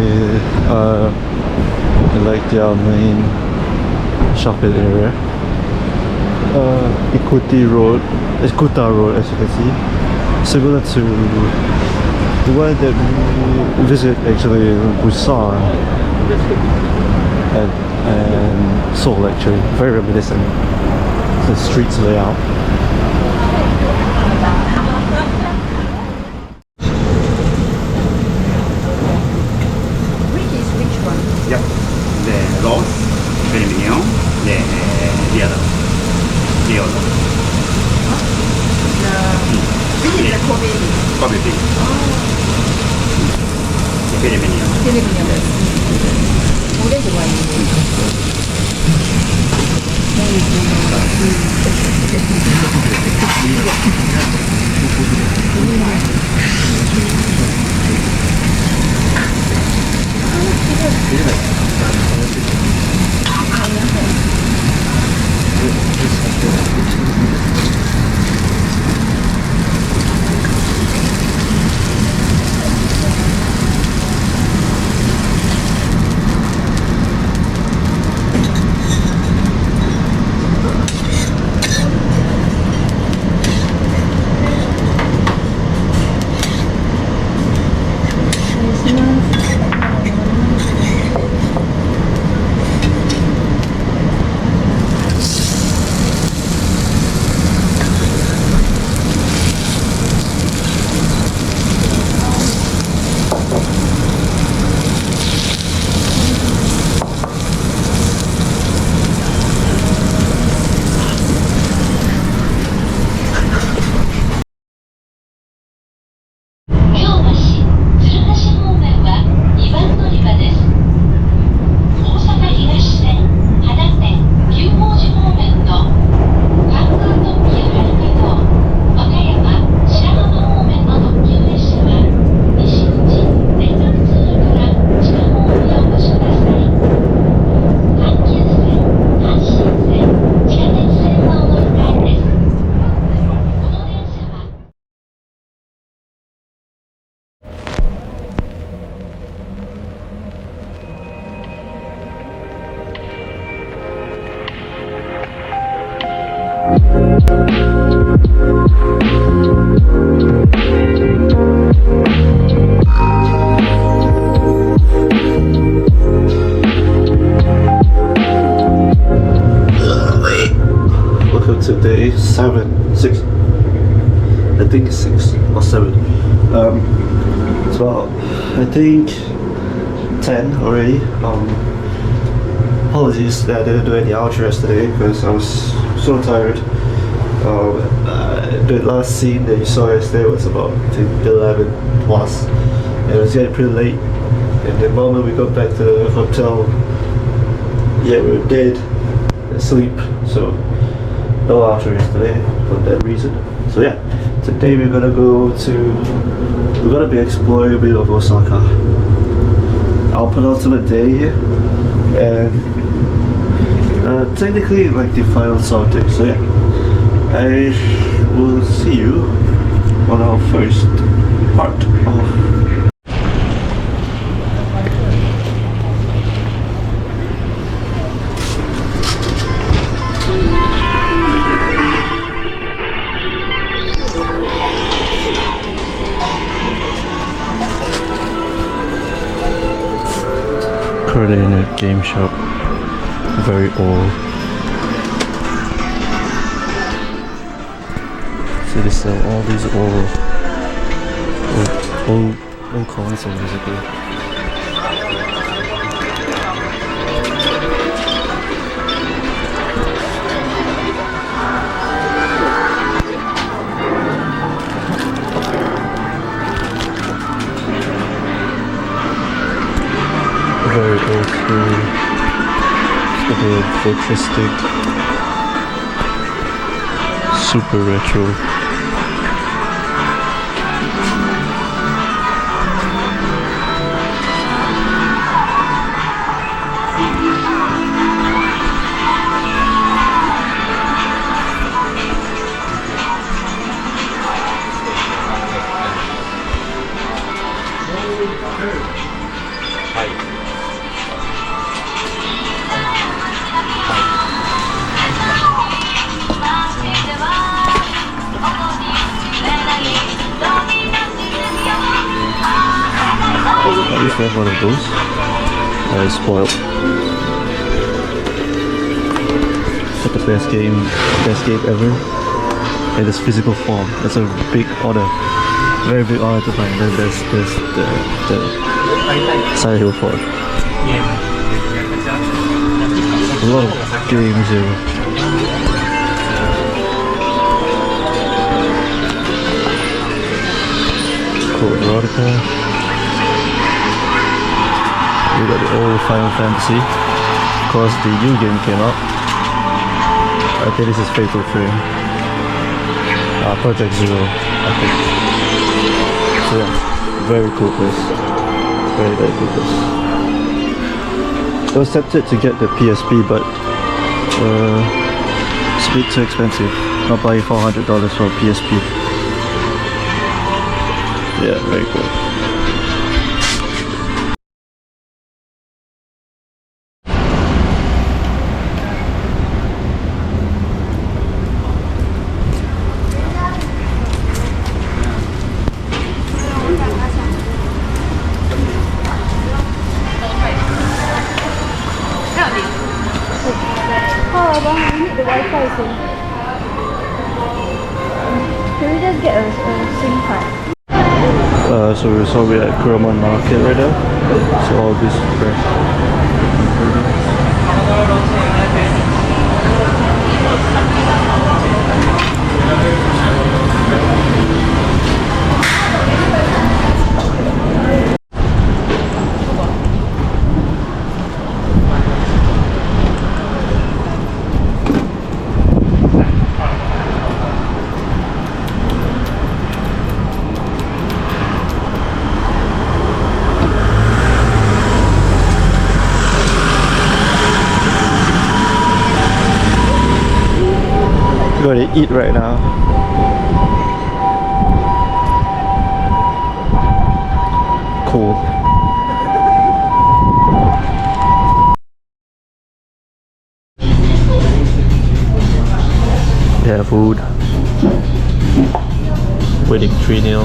like their main shopping area. Ikuta Road, as you can see, similar to the one that we visit actually in Busan and Seoul, actually very reminiscent. The streets layout. Which is which one? Yep. The rose, very mignon. The other. The other. This is the Kobe. Kobe beef. Very mignon. Filipino. 오래 좋아해요. Welcome to day 6. I think it's 6 or 7. It's about, I think, 10 already. Apologies that I didn't do any outro yesterday because I was so tired. The last scene that you saw yesterday was about, I think, 11 plus. And it was getting pretty late. And the moment we got back to the hotel, yeah, we were dead asleep. So no outro yesterday for that reason. So yeah, today we're gonna be exploring a bit of Osaka. Our penultimate day here, and technically like the final sorting. So yeah, I will see you on our first part of currently in a game shop, very old. So they sell all these old consoles basically. Very old school, it's very futuristic, super retro. used to have one of those. It's spoiled. It's like the best game ever. In this physical form. It's a big honor. Very big honor to find. Then there's the Silent Hill 4. A lot of games here. Code Veronica. We got the old Final Fantasy. Of course, the new game came out. I think this is Fatal Frame. Project Zero, I think. So yeah, very cool place. Very, very cool place. I was tempted to get the PSP, but it's a bit too expensive. Not buying $400 for a PSP. Yeah, very cool. Oh, abang, we need the Wi-Fi soon. Can we just get a SIM card? So we're at Kuraman Market right now. So all this fresh. We're going to eat right now. Cool. Yeah, food. Winning 3-0.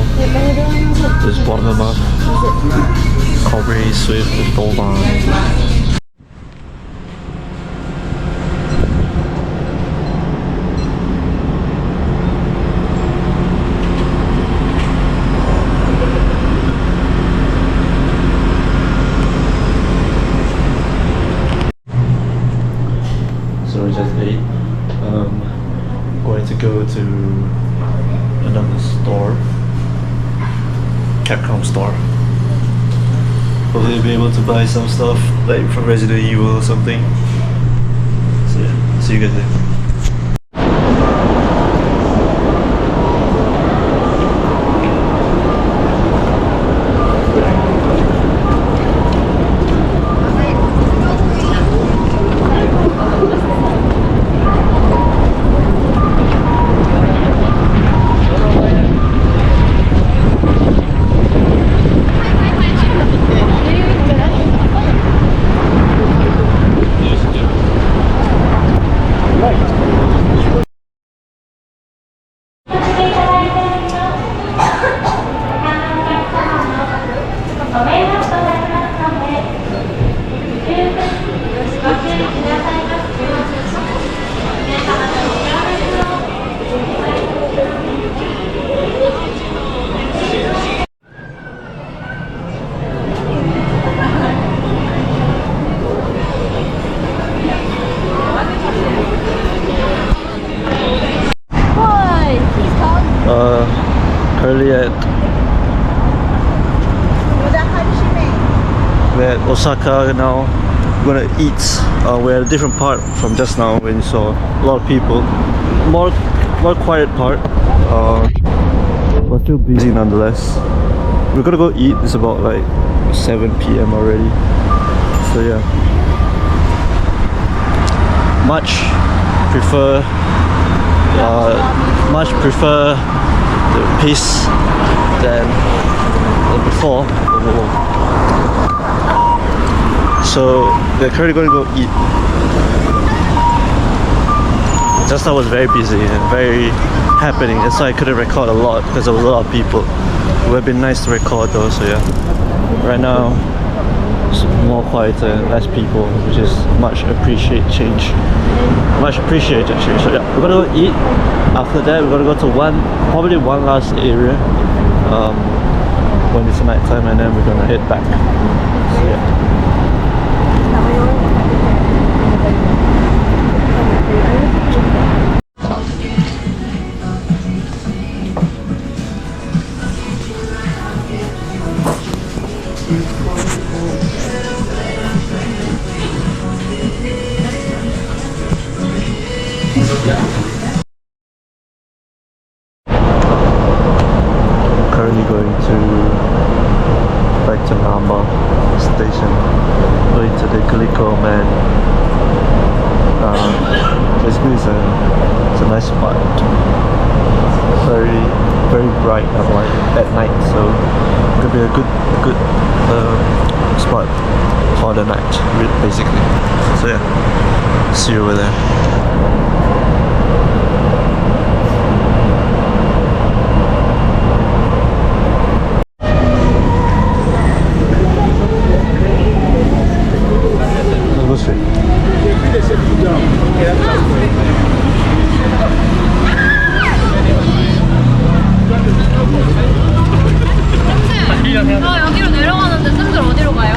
This bottom up. Cobray, Swift, and Dolban. So we just ate. Going to go to another store, Capcom store. Hopefully be able to buy some stuff like from Resident Evil or something. So yeah, see you guys there. Currently we're at Osaka now. We're gonna eat. We're at a different part from just now when you saw a lot of people. More quiet part. But still busy nonetheless. We're gonna go eat. It's about like 7 p.m. already. So yeah. Much prefer the pace than before. So we're currently going to go eat. Just now was very busy and very happening, and so I couldn't record a lot because there was a lot of people. It would have been nice to record though, so yeah. right now it's more quieter, less people, which is much appreciated change. So yeah, we're gonna go eat. After that, we're gonna go to probably one last area when it's night time, and then we're gonna head back. So yeah. Currently going back to Namba station, going to the Glico Man. Basically it's a nice spot, very bright at night, so it could be a good spot for the night basically. So yeah, see you over there. 여기로 내려가는데 쌤들 어디로 가요?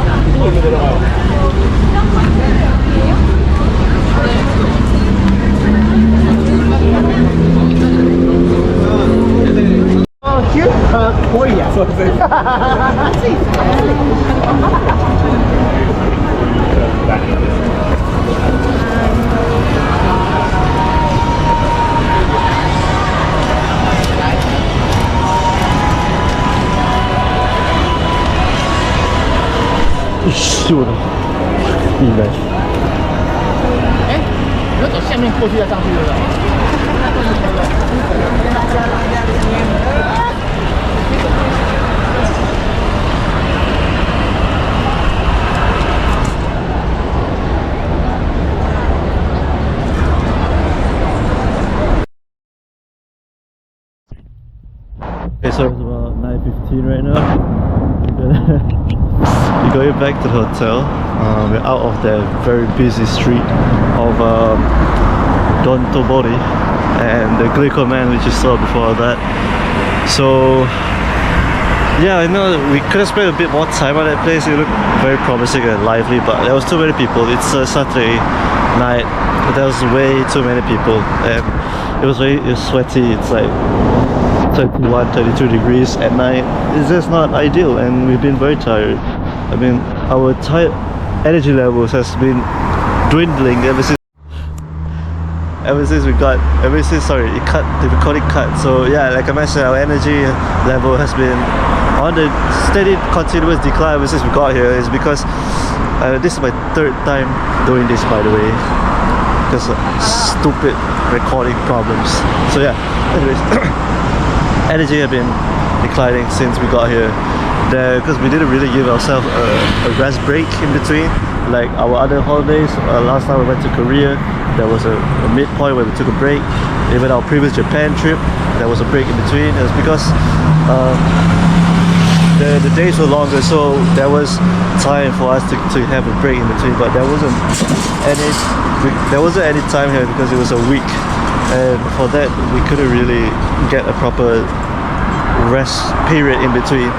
시원해. 이네. 你要走下面过去再上去对不对？ Okay, so it's about 9:15 right now. We're going back to the hotel. We're out of the very busy street of Don Tobori and the Glico Man, which you saw before that. So yeah, I know we could have spent a bit more time on that place. It looked very promising and lively, but there was too many people. It's a Saturday night, but there was way too many people, and it was sweaty. It's like 31, 32 degrees at night. It's just not ideal, and we've been very tired. I mean, our energy levels has been dwindling ever since the recording cut. So yeah, like I mentioned, our energy level has been on the steady continuous decline ever since we got here. Is because this is my third time doing this, by the way, because of stupid recording problems. So yeah, anyways, energy have been declining since we got here. Because we didn't really give ourselves a rest break in between, like our other holidays. Last time we went to Korea, there was a midpoint where we took a break. Even our previous Japan trip, there was a break in between. It was because the days were longer, so there was time for us to have a break in between. But there wasn't any time here because it was a week, and for that we couldn't really get a proper rest period in between.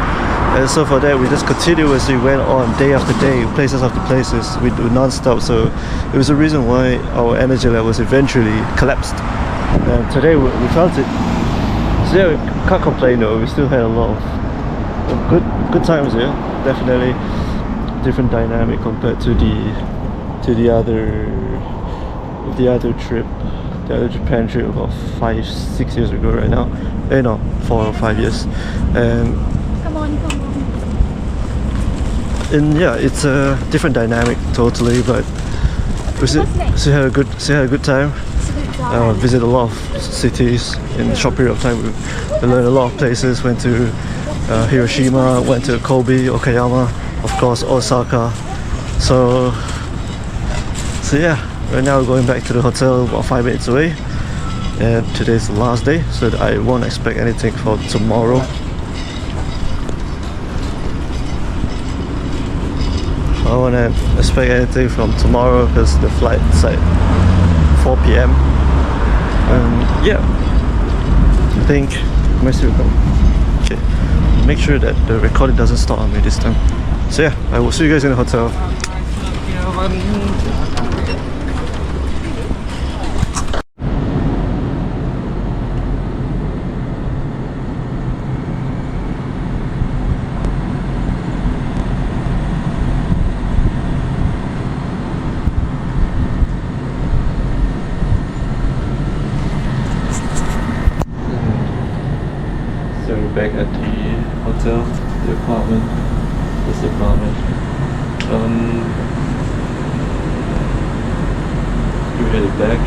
And so for that, we just continuously went on day after day, places after places. We do non-stop, so it was the reason why our energy levels eventually collapsed. And today we felt it. So yeah, we can't complain though. We still had a lot of good times here. Definitely different dynamic compared to the other trip, the other Japan trip about 5-6 years ago. Right now, no, 4 or 5 years, and yeah, it's a different dynamic totally, but we still had a good time. Visit a lot of cities in a short period of time. We learned a lot of places. Went to Hiroshima, went to Kobe, Okayama, of course Osaka. So yeah, right now we're going back to the hotel about 5 minutes away, and today's the last day, so I won't expect anything for tomorrow. I wouldn't expect anything from tomorrow because the flight's like 4 p.m. Yeah, I think my still recording. Okay, make sure that the recording doesn't stop on me this time. So yeah, I will see you guys in the hotel. So we're back at the hotel, the apartment. This is the apartment. We're headed back.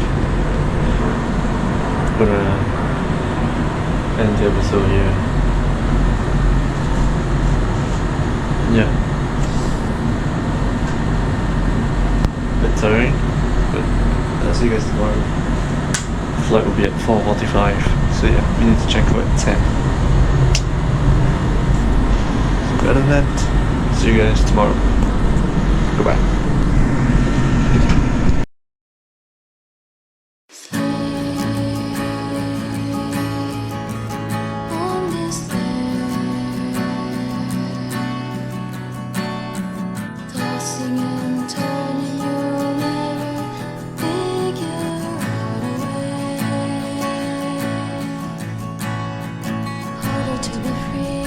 Gonna end the episode here. Yeah. Bit tiring, but I'll see you guys tomorrow. Flight will be at 4:45, so yeah, we need to check out at 10. So other than that, see you guys tomorrow. Goodbye. On this land, tossing and turning, you'll never figure out a way. Harder to be free.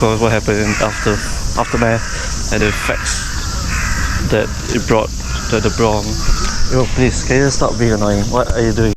what happened in aftermath and the effects that it brought to the Bronx. Yo, please, can you stop being annoying? What are you doing?